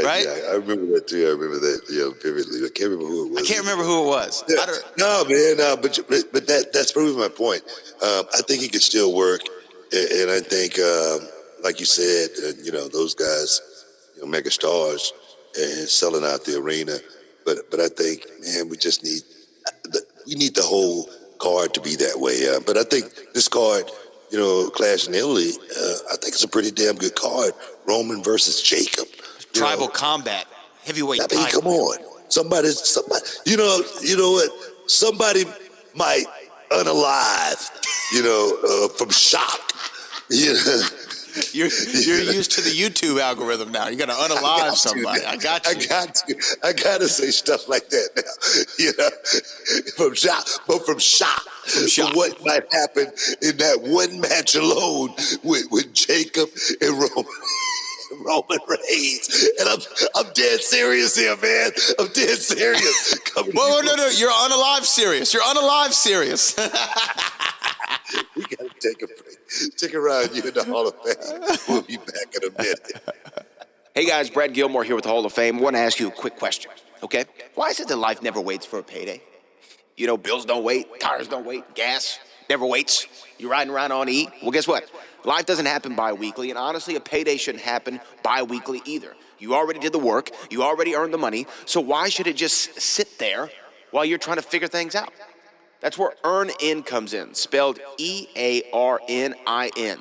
Right? Yeah, I remember that too. I remember that, vividly. I can't remember who it was. I can't remember who it was. Yeah. No, man, but that's proving my point. I think it could still work, and I think, like you said, those guys, mega stars and selling out the arena. But I think, man, we just need the whole card to be that way. But I think this card, Clash in Italy, I think it's a pretty damn good card. Roman versus Jacob. Tribal combat, heavyweight. I mean, come on, somebody. You know what? Somebody might unalive. From shock. You're used to the YouTube algorithm now. You got to unalive somebody. I got you. I got to say stuff like that now. From shock, but from shock. From what might happen in that one match alone with Jacob and Roman Reigns, and I'm dead serious here, man. I'm dead serious. Whoa, no, you're unalive serious. You're unalive serious. We gotta take a break. Stick around, you in the Hall of Fame. We'll be back in a minute. Hey guys, Brad Gilmore here with the Hall of Fame. I want to ask you a quick question, okay? Why is it that life never waits for a payday? Bills don't wait, tires don't wait, gas never waits. You're riding around on E. Well, guess what? Life doesn't happen bi-weekly, and honestly, a payday shouldn't happen bi-weekly either. You already did the work, you already earned the money, so why should it just sit there while you're trying to figure things out? That's where EarnIn comes in, spelled EarnIn,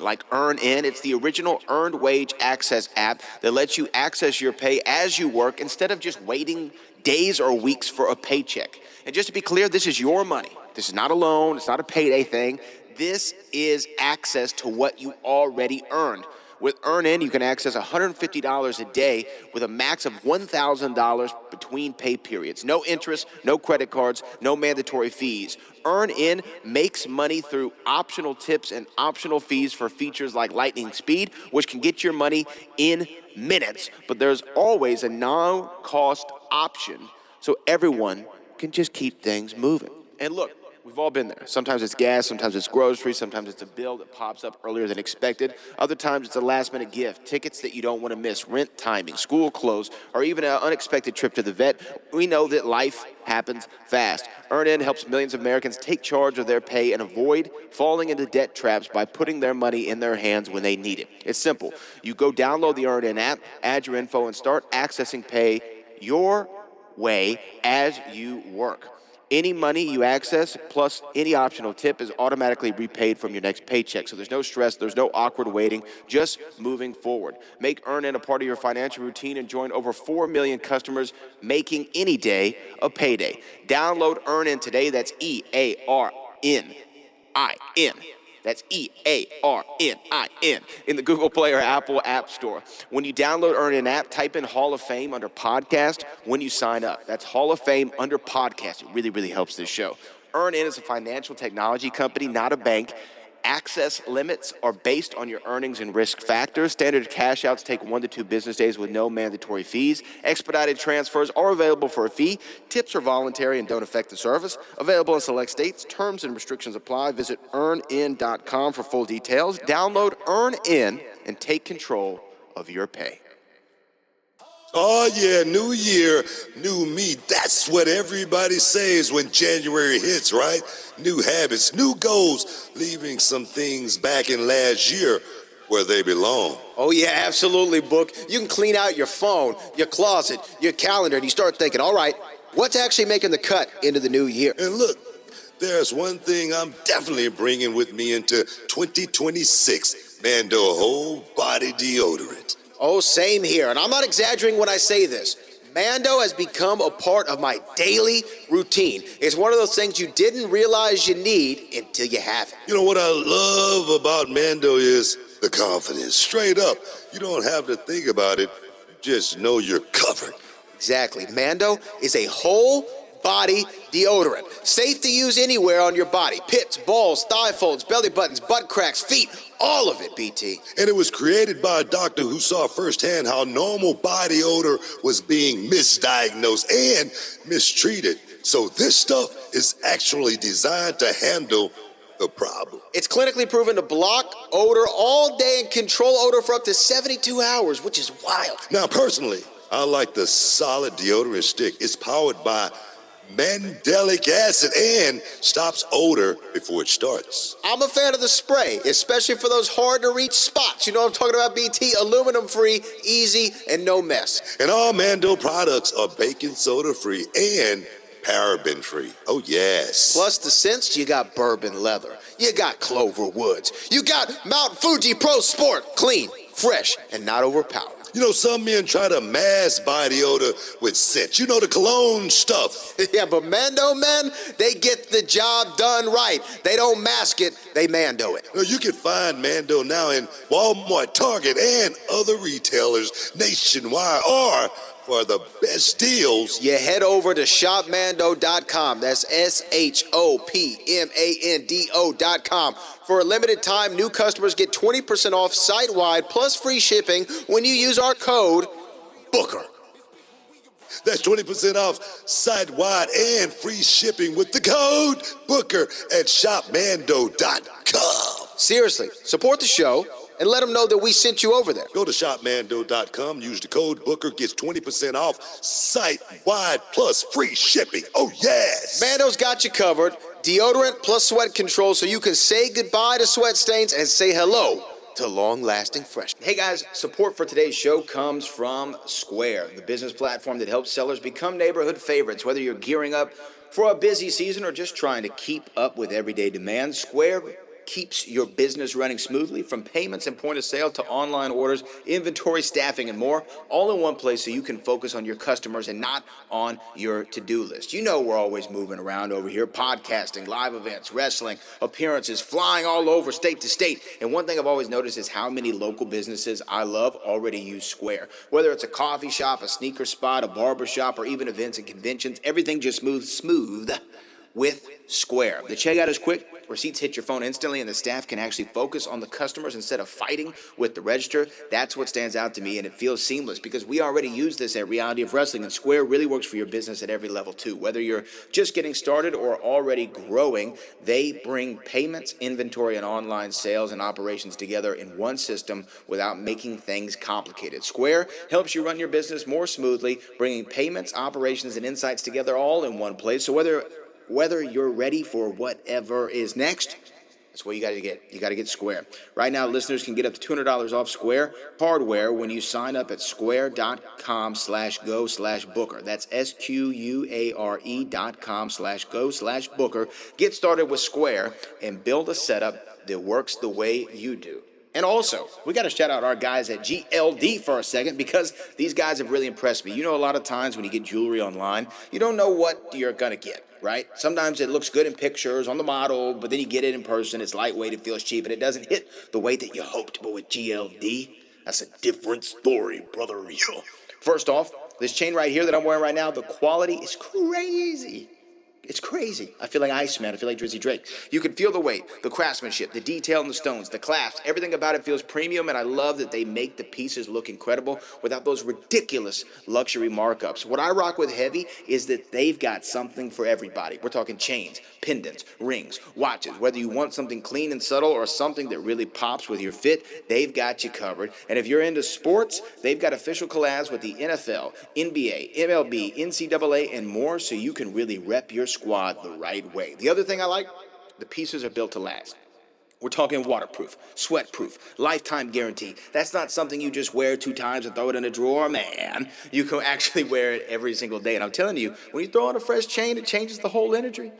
like EarnIn. It's the original earned wage access app that lets you access your pay as you work instead of just waiting days or weeks for a paycheck. And just to be clear, this is your money. This is not a loan. It's not a payday thing. This is access to what you already earned. With EarnIn, you can access $150 a day with a max of $1,000 between pay periods. No interest, no credit cards, no mandatory fees. EarnIn makes money through optional tips and optional fees for features like lightning speed, which can get your money in minutes. But there's always a no-cost option so everyone can just keep things moving. And look, we've all been there. Sometimes it's gas, sometimes it's groceries, sometimes it's a bill that pops up earlier than expected. Other times it's a last-minute gift, tickets that you don't want to miss, rent timing, school clothes, or even an unexpected trip to the vet. We know that life happens fast. EarnIn helps millions of Americans take charge of their pay and avoid falling into debt traps by putting their money in their hands when they need it. It's simple. You go download the EarnIn app, add your info, and start accessing pay your way as you work. Any money you access, plus any optional tip, is automatically repaid from your next paycheck. So there's no stress, there's no awkward waiting, just moving forward. Make EarnIn a part of your financial routine and join over 4 million customers making any day a payday. Download EarnIn today. That's EarnIn. That's EarnIn in the Google Play or Apple App Store. When you download EarnIn app, type in Hall of Fame under podcast when you sign up. That's Hall of Fame under podcast. It really, really helps this show. EarnIn is a financial technology company, not a bank. Access limits are based on your earnings and risk factors. Standard cash outs take 1 to 2 business days with no mandatory fees. Expedited transfers are available for a fee. Tips are voluntary and don't affect the service. Available in select states. Terms and restrictions apply. Visit earnin.com for full details. Download EarnIn and take control of your pay. Oh yeah, new year, new me. That's what everybody says when January hits, right? New habits, new goals, leaving some things back in last year where they belong. Oh, yeah, absolutely, Book. You can clean out your phone, your closet, your calendar, and you start thinking, all right, what's actually making the cut into the new year? And look, there's one thing I'm definitely bringing with me into 2026. Mando whole body deodorant. Oh, same here. And I'm not exaggerating when I say this. Mando has become a part of my daily routine. It's one of those things you didn't realize you need until you have it. You know what I love about Mando is the confidence. Straight up, you don't have to think about it. You just know you're covered. Exactly. Mando is a whole body deodorant. Safe to use anywhere on your body. Pits, balls, thigh folds, belly buttons, butt cracks, feet, all of it, BT. And it was created by a doctor who saw firsthand how normal body odor was being misdiagnosed and mistreated. So this stuff is actually designed to handle the problem. It's clinically proven to block odor all day and control odor for up to 72 hours, which is wild. Now, personally, I like the solid deodorant stick. It's powered by mandelic acid and stops odor before it starts. I'm a fan of the spray, especially for those hard to reach spots. You know what I'm talking about, BT? Aluminum free, easy, and no mess. And all Mando products are baking soda free and paraben free. Oh yes. Plus the scents, you got bourbon leather, you got Clover Woods, you got Mount Fuji Pro Sport, clean, fresh, and not overpowered. You know, some men try to mask body odor with scent. You know, the cologne stuff. Yeah, but Mando men, they get the job done right. They don't mask it, they Mando it. You can find Mando now in Walmart, Target, and other retailers nationwide. Or for the best deals, you head over to shopmando.com. That's SHOPMANDO.com. For a limited time, new customers get 20% off site-wide plus free shipping when you use our code BOOKER. That's 20% off site-wide and free shipping with the code BOOKER at shopmando.com. Seriously, support the show and let them know that we sent you over there. Go to shopmando.com, use the code BOOKER, gets 20% off site-wide plus free shipping. Oh, yes. Mando's got you covered. Deodorant plus sweat control so you can say goodbye to sweat stains and say hello to long-lasting freshness. Hey guys, support for today's show comes from Square, the business platform that helps sellers become neighborhood favorites. Whether you're gearing up for a busy season or just trying to keep up with everyday demands, Square keeps your business running smoothly, from payments and point of sale to online orders, inventory, staffing, and more, all in one place so you can focus on your customers and not on your to-do list. You know we're always moving around over here, podcasting, live events, wrestling, appearances, flying all over state to state. And one thing I've always noticed is how many local businesses I love already use Square. Whether it's a coffee shop, a sneaker spot, a barber shop, or even events and conventions, everything just moves smooth with Square. The checkout is quick. Receipts hit your phone instantly, and the staff can actually focus on the customers instead of fighting with the register. That's what stands out to me, and it feels seamless because we already use this at Reality of Wrestling, and Square really works for your business at every level too. Whether you're just getting started or already growing, they bring payments, inventory, and online sales and operations together in one system without making things complicated. Square helps you run your business more smoothly, bringing payments, operations, and insights together all in one place. So whether you're ready for whatever is next, That's what you got to get. You got to get Square. Right now, listeners can get up to $200 off Square hardware when you sign up at square.com/go/booker. That's SQUARE.com/go/booker. Get started with Square and build a setup that works the way you do. And also, we got to shout out our guys at GLD for a second because these guys have really impressed me. You know, a lot of times when you get jewelry online, you don't know what you're going to get, right? Sometimes it looks good in pictures on the model, but then you get it in person, it's lightweight, it feels cheap, and it doesn't hit the way that you hoped. But with GLD, that's a different story, brother. First off, this chain right here that I'm wearing right now, the quality is crazy. It's crazy. I feel like Iceman. I feel like Drizzy Drake. You can feel the weight, the craftsmanship, the detail in the stones, the clasps. Everything about it feels premium, and I love that they make the pieces look incredible without those ridiculous luxury markups. What I rock with heavy is that they've got something for everybody. We're talking chains, pendants, rings, watches. Whether you want something clean and subtle or something that really pops with your fit, they've got you covered. And if you're into sports, they've got official collabs with the NFL, NBA, MLB, NCAA, and more, so you can really rep your squad the right way. The other thing I like, the pieces are built to last. We're talking waterproof, sweatproof, lifetime guarantee. That's not something you just wear 2 times and throw it in a drawer, man. You can actually wear it every single day. And I'm telling you, when you throw on a fresh chain, it changes the whole energy.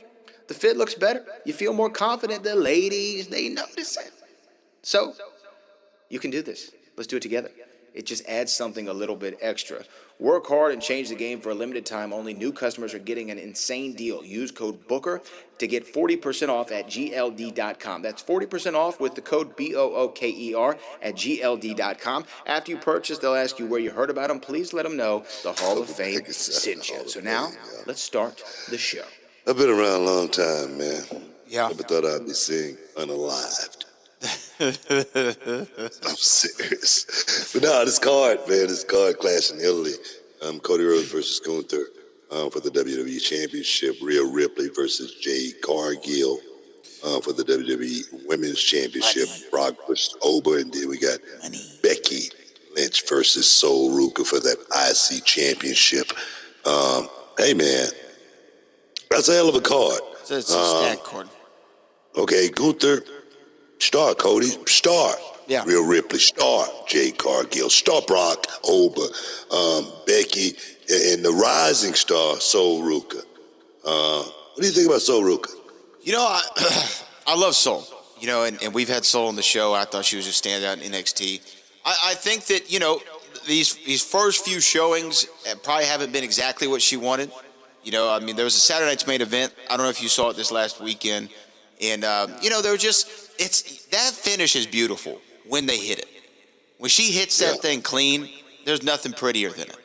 The fit looks better. You feel more confident. The ladies, they notice it. So, you can do this. Let's do it together. It just adds something a little bit extra. Work hard and change the game. For a limited time only. New customers are getting an insane deal. Use code BOOKER to get 40% off at GLD.com. That's 40% off with the code BOOKER at GLD.com. After you purchase, they'll ask you where you heard about them. Please let them know the Hall of Fame sent you. So now, let's start the show. I've been around a long time, man. Yeah. Never thought I'd be seen unalived. I'm serious. But no, this card clash in Italy. Cody Rhodes versus Gunther for the WWE Championship. Rhea Ripley versus Jade Cargill for the WWE Women's Championship. Brock versus Ober, and then we got Becky Lynch versus Sol Ruka for that IC Championship. Hey, man, that's a hell of a card. It's a stack card. Okay, Gunther. Star, Cody. Star. Yeah. Rhea Ripley. Star. Jade Cargill. Star Brock. Ober. Becky. And the rising star, Sol Ruka. What do you think about Sol Ruka? You know, I love Sol. You know, and we've had Sol on the show. I thought she was a standout in NXT. I think that, you know, these first few showings probably haven't been exactly what she wanted. You know, I mean, there was a Saturday night's main event. I don't know if you saw it this last weekend. And, you know, that finish is beautiful when they hit it. When she hits that thing clean, there's nothing prettier than it.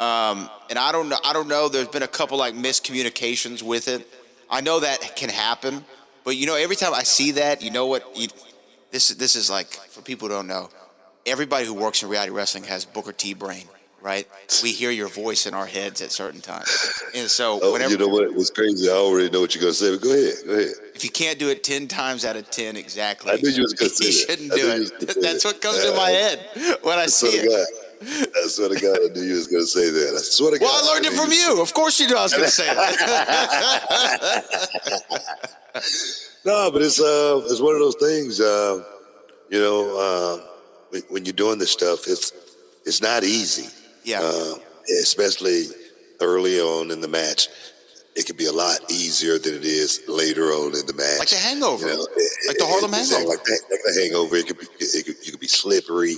And I don't know. There's been a couple like miscommunications with it. I know that can happen, but you know, every time I see that, you know what? This is like, for people who don't know, everybody who works in reality wrestling has Booker T brain, right? We hear your voice in our heads at certain times, and so whenever, you know what? What's crazy? I already know what you're gonna say. But go ahead. If you can't do it 10 times out of 10, exactly, I knew you was gonna say you that. shouldn't do it. That's what comes in my head when I see it. I swear to God, I knew you was going to say that. I swear to God. Well, I learned it from you. Of course you knew I was going to say that. No, but it's one of those things, you know, when you're doing this stuff, it's not easy. Yeah. Especially early on in the match. It can be a lot easier than it is later on in the match. Like the Hangover. You know, like the Harlem Hangover. Like the Hangover. You could be slippery.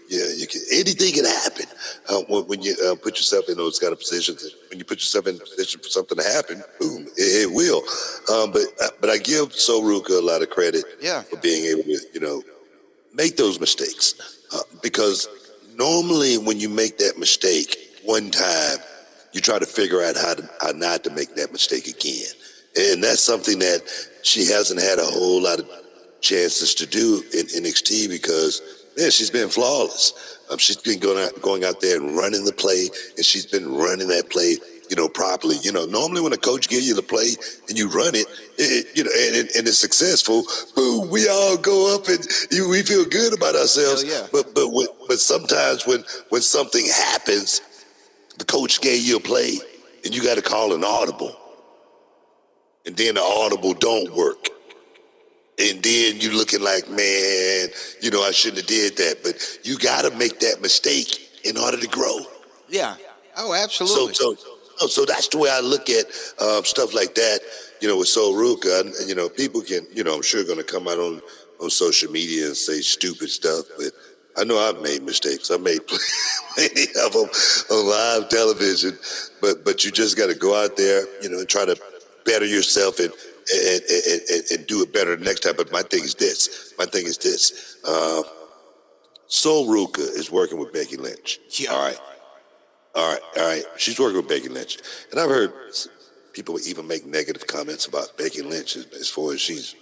Yeah, anything can happen when you put yourself in those kind of positions. When you put yourself in a position for something to happen, boom, it will. But I give Sol Ruka a lot of credit for being able to, you know, make those mistakes. Because normally when you make that mistake one time, you try to figure out how not to make that mistake again. And that's something that she hasn't had a whole lot of chances to do in NXT because, man, she's been flawless. She's been going out there and running the play, and she's been running that play, you know, properly. You know, normally when a coach gives you the play and you run it, you know, and it's successful, boom, we all go up and we feel good about ourselves. Yeah. But sometimes when something happens, the coach gave you a play, and you got to call an audible, and then the audible don't work. And then you looking like, man, you know, I shouldn't have did that. But you got to make that mistake in order to grow. Yeah. Oh, absolutely. So that's the way I look at stuff like that. You know, with Sol Ruka, and you know, people can, you know, I'm sure going to come out on social media and say stupid stuff, but I know I've made mistakes. I made plenty of them on live television, but you just got to go out there, you know, and try to better yourself and do it better the next time. But my thing is this. Sol Ruka is working with Becky Lynch. Yeah. All right. She's working with Becky Lynch. And I've heard people even make negative comments about Becky Lynch as far as she's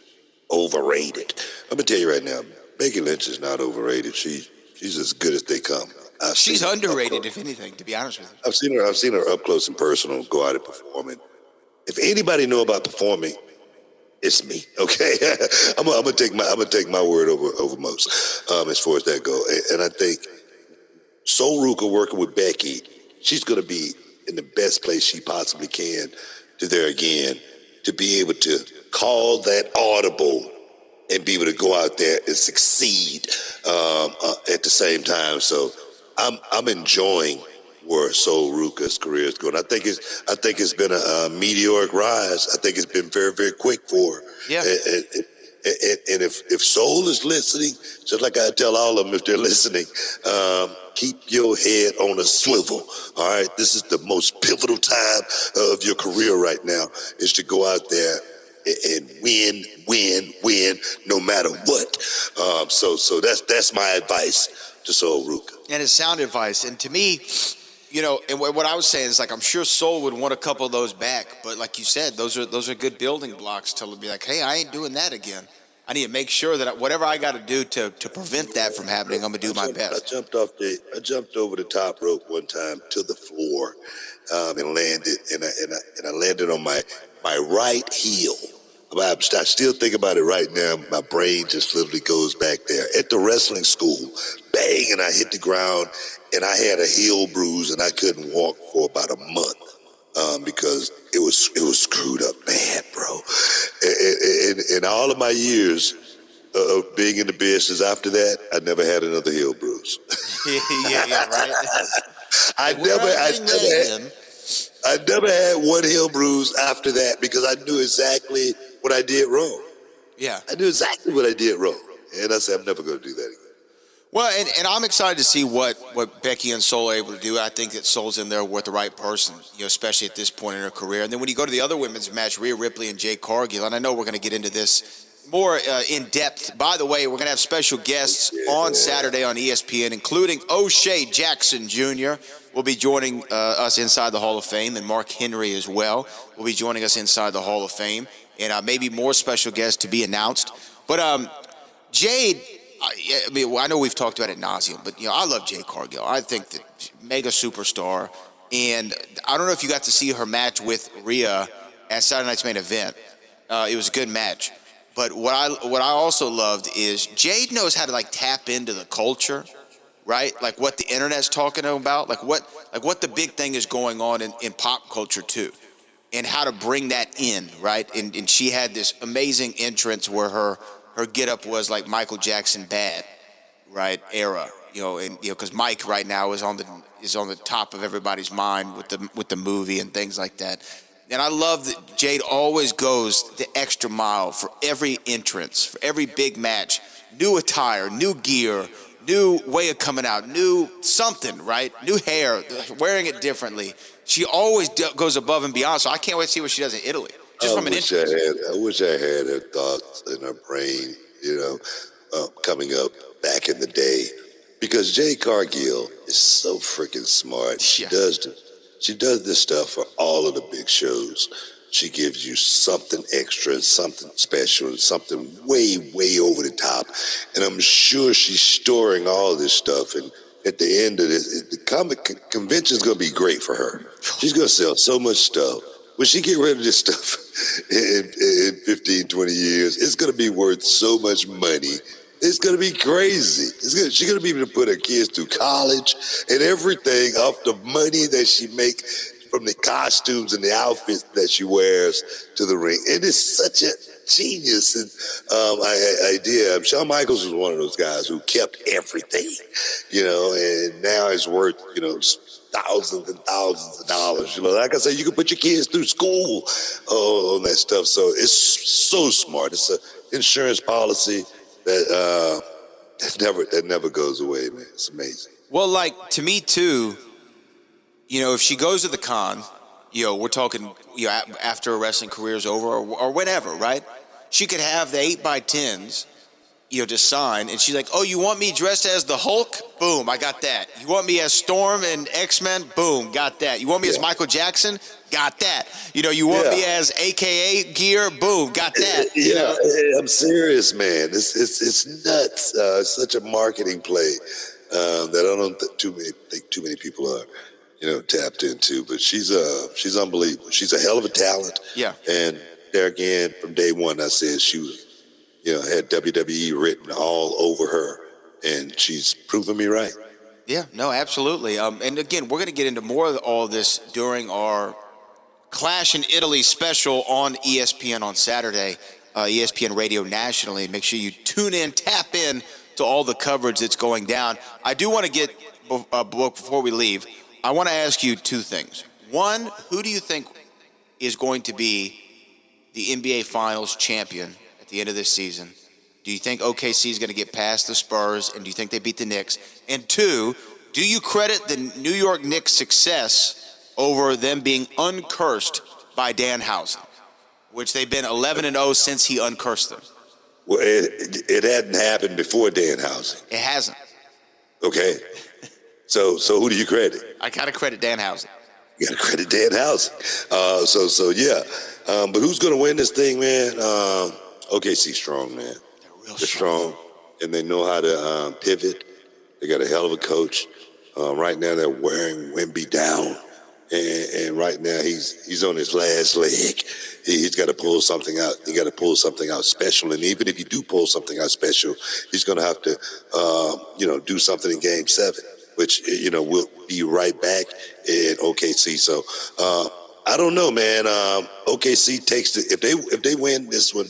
overrated. I'm going to tell you right now, Becky Lynch is not overrated. She's as good as they come. She's underrated, if anything, to be honest with you. I've seen her up close and personal, go out and perform. And if anybody know about performing, it's me. Okay, I'm gonna take my word over most as far as that go. And I think Sol Ruka working with Becky, she's gonna be in the best place she possibly can to there again to be able to call that audible and be able to go out there and succeed at the same time. So I'm enjoying where Sol Ruka's career is going. I think it's been a meteoric rise. I think it's been very, very quick for her. Yeah. And if Sol is listening, just like I tell all of them if they're listening, keep your head on a swivel. All right, this is the most pivotal time of your career right now, is to go out there and win, no matter what. So that's my advice to Sol Ruka. And it's sound advice. And to me, you know, and what I was saying is, like, I'm sure Sol would want a couple of those back, but like you said, those are good building blocks to be like, hey, I ain't doing that again. I need to make sure that whatever I got to do to prevent that from happening, I'm gonna do my best. I jumped over the top rope one time to the floor, and landed, and I landed on my right heel. I still think about it right now. My brain just literally goes back there. At the wrestling school, bang, and I hit the ground, and I had a heel bruise, and I couldn't walk for about a month because it was screwed up bad, bro. And all of my years of being in the business after that, I never had another heel bruise. yeah, right. I never had one heel bruise after that because I knew exactly what I did wrong. Yeah. I knew exactly what I did wrong. And I said, I'm never going to do that again. Well, and I'm excited to see what Becky and Sol are able to do. I think that Sol's in there with the right person, you know, especially at this point in her career. And then when you go to the other women's match, Rhea Ripley and Jade Cargill, and I know we're going to get into this more in depth. By the way, we're going to have special guests on Saturday on ESPN, including O'Shea Jackson Jr. will be joining us inside the Hall of Fame, and Mark Henry as well will be joining us inside the Hall of Fame, and maybe more special guests to be announced. But Jade, I mean, I know we've talked about it ad nauseum, but, you know, I love Jade Cargill. I think that mega superstar, and I don't know if you got to see her match with Rhea at Saturday Night's Main Event. It was a good match. But what I also loved is Jade knows how to, like, tap into the culture, right? Like what the internet's talking about, like what the big thing is going on in pop culture too, and how to bring that in, right? And she had this amazing entrance where her get up was like Michael Jackson bad, right, era, you know, and, you know, because Mike right now is on the top of everybody's mind with the movie and things like that. And I love that Jade always goes the extra mile for every entrance, for every big match. New attire, new gear, new way of coming out, new something, right? New hair, wearing it differently. She always goes above and beyond, so I can't wait to see what she does in Italy. Just from an entrance. I wish I had her thoughts in her brain, you know, coming up back in the day. Because Jade Cargill is so freaking smart. She does this stuff for all of the big shows. She gives you something extra, something special, and something way, way over the top. And I'm sure she's storing all this stuff. And at the end of this, the comic convention's going to be great for her. She's going to sell so much stuff. When she get rid of this stuff in 15, 20 years, it's going to be worth so much money. It's going to be crazy. She's going to be able to put her kids through college and everything off the money that she makes from the costumes and the outfits that she wears to the ring. It is genius idea. Shawn Michaels was one of those guys who kept everything, and now it's worth, thousands and thousands of dollars. Like I said, you can put your kids through school on that stuff. So it's so smart. It's an insurance policy that never goes away, man. It's amazing. Well, like, to me, too, if she goes to the con, we're talking, after a wrestling career is over or whenever, right? She could have the 8x10s, to sign, and she's like, oh, you want me dressed as the Hulk? Boom, I got that. You want me as Storm and X-Men? Boom, got that. You want me as Michael Jackson? Got that. You want me as AKA gear? Boom, got that. I'm serious, man. It's nuts. It's such a marketing play that I don't think too many people are, tapped into. But she's unbelievable. She's a hell of a talent. Yeah. And there again, from day one, I said she was, had WWE written all over her, and she's proven me right. Yeah, no, absolutely. And again, we're going to get into more of all this during our Clash in Italy special on ESPN on Saturday, ESPN Radio nationally. Make sure you tune in, tap in to all the coverage that's going down. I do want to get, before we leave, I want to ask you two things. One, who do you think is going to be the NBA Finals champion at the end of this season? Do you think OKC is going to get past the Spurs, and do you think they beat the Knicks? And two, do you credit the New York Knicks' success over them being uncursed by Danhausen, which they've been 11-0 since he uncursed them? Well, it hadn't happened before Danhausen. It hasn't. Okay. So who do you credit? I gotta credit Danhausen. You gotta credit Danhausen. But who's gonna win this thing, man? OKC strong, man. They're strong, and they know how to pivot. They got a hell of a coach. Right now, they're wearing Wemby down, and right now he's on his last leg. He's got to pull something out. He got to pull something out special, and even if you do pull something out special, he's going to have to, do something in Game 7, which we'll be right back in OKC. So I don't know, man. OKC takes if they win this one.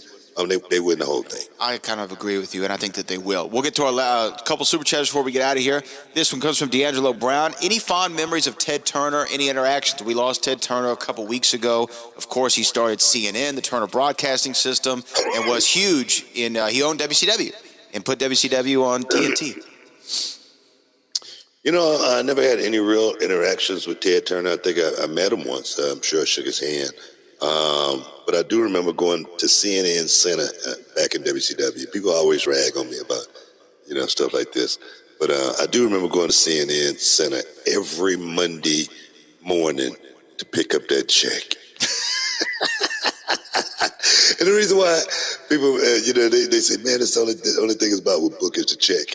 They win the whole thing. I kind of agree with you, and I think that they will. We'll get to our couple super chats before we get out of here. This one comes from D'Angelo Brown. Any fond memories of Ted Turner? Any interactions? We lost Ted Turner a couple weeks ago. Of course, he started CNN, the Turner Broadcasting System, and was huge in. He owned WCW and put WCW on TNT. I never had any real interactions with Ted Turner. I think I met him once. I'm sure I shook his hand. But I do remember going to CNN Center back in WCW. People always rag on me about, stuff like this. But I do remember going to CNN Center every Monday morning to pick up that check. And the reason why people, they say, man, it's the only thing is about with Book is the check.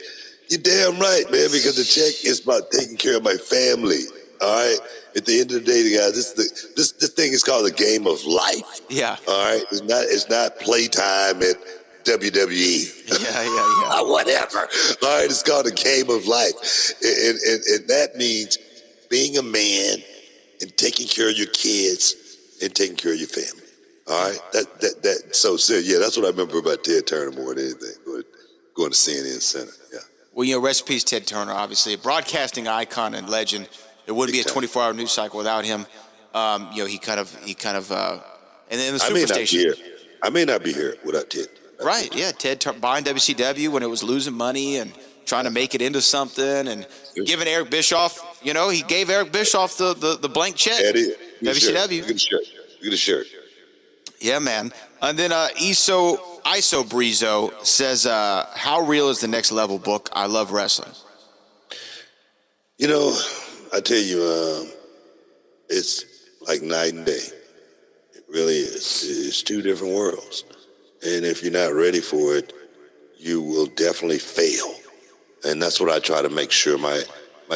You're damn right, man, because the check is about taking care of my family. All right. At the end of the day, guys, this thing is called a game of life. Yeah. All right. It's not playtime at WWE. Yeah. Whatever. All right. It's called a game of life, and that means being a man and taking care of your kids and taking care of your family. All right. So yeah, that's what I remember about Ted Turner more than anything. Going to CNN Center. Yeah. Well, rest in peace, Ted Turner. Obviously, a broadcasting icon and legend. There wouldn't be a 24-hour news cycle without him. He kind of, and then the Superstation. I may not be here without Ted. Right, yeah. Ted buying WCW when it was losing money and trying to make it into something, and giving Eric Bischoff, he gave Eric Bischoff the blank check. WCW. Look at the shirt. Yeah, man. And then ISO Brizo says, how real is the next level book? I love wrestling. I tell you, it's like night and day. It really is. It's two different worlds. And if you're not ready for it, you will definitely fail. And that's what I try to make sure my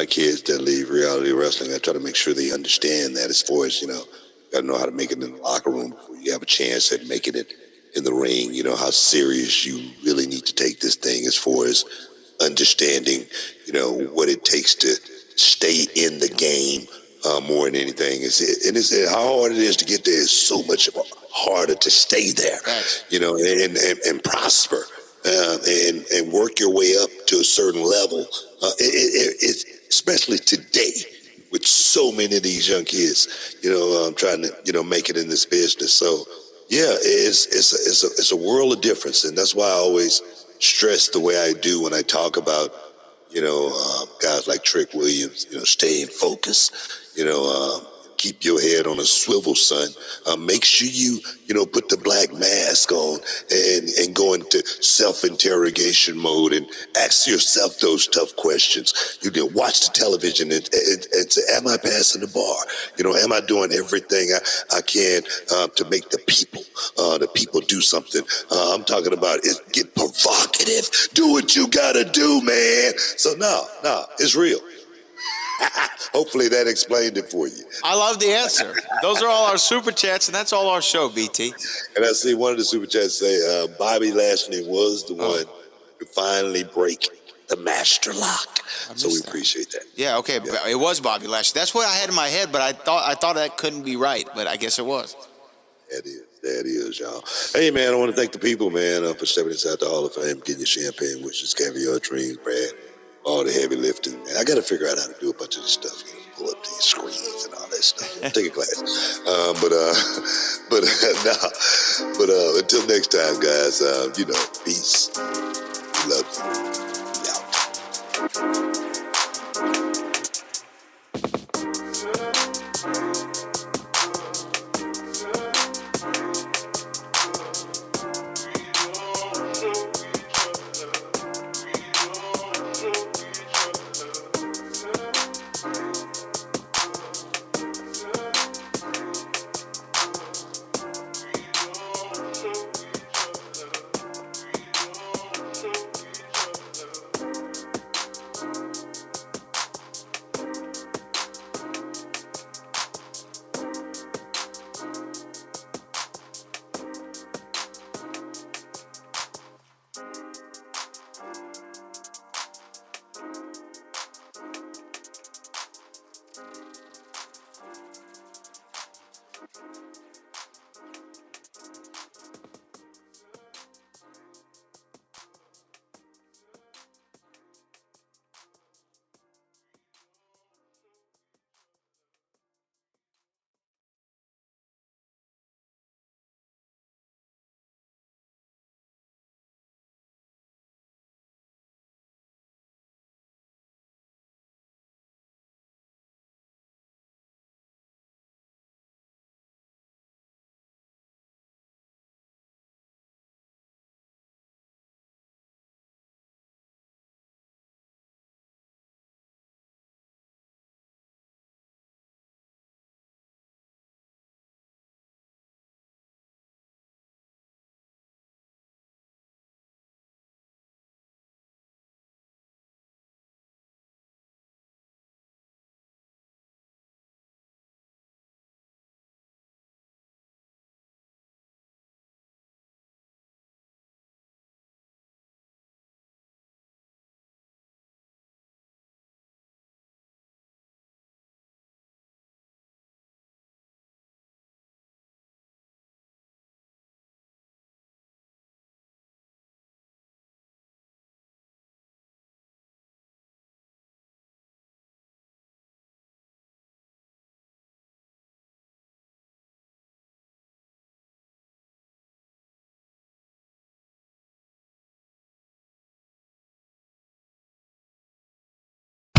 kids that leave reality wrestling, I try to make sure they understand that as far as, got to know how to make it in the locker room before you have a chance at making it in the ring. How serious you really need to take this thing as far as understanding, what it takes to stay in the game more than anything. It's how hard it is to get there is so much harder to stay there, Thanks. you know, and prosper and work your way up to a certain level. It's especially today with so many of these young kids, you know, trying to, you know, make it in this business. So yeah, it's a world of difference, and that's why I always stress the way I do when I talk about, you know, guys like Trick Williams, you know, staying focused, you know, keep your head on a swivel, son. Make sure you know, put the black mask on and go into self-interrogation mode and ask yourself those tough questions. You can watch the television and say, am I passing the bar? You know, am I doing everything I can to make the people do something? I'm talking about get provocative. Do what you gotta do, man. So no, it's real. Hopefully that explained it for you. I love the answer. Those are all our super chats, and that's all our show, BT. And I see one of the super chats say Bobby Lashley was the one to finally break the master lock. So we appreciate that. Yeah, okay. Yeah. It was Bobby Lashley. That's what I had in my head, but I thought that couldn't be right, but I guess it was. That is, y'all. Hey, man, I want to thank the people, man, for stepping inside the Hall of Fame, getting your champagne, wishes, caviar, dreams, Brad. All the heavy lifting, man. I got to figure out how to do a bunch of this stuff. You know, pull up these screens and all that stuff. Take a class. But until next time, guys. You know, peace. We love you. We out.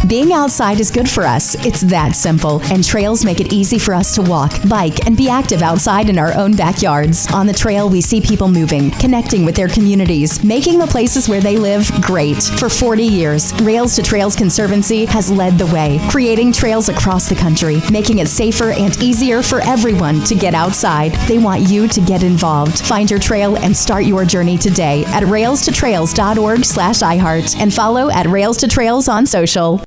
Being outside is good for us. It's that simple. And trails make it easy for us to walk, bike, and be active outside in our own backyards. On the trail, we see people moving, connecting with their communities, making the places where they live great. For 40 years, Rails to Trails Conservancy has led the way, creating trails across the country, making it safer and easier for everyone to get outside. They want you to get involved. Find your trail and start your journey today at railstotrails.org/iHeart and follow at Rails to Trails on social.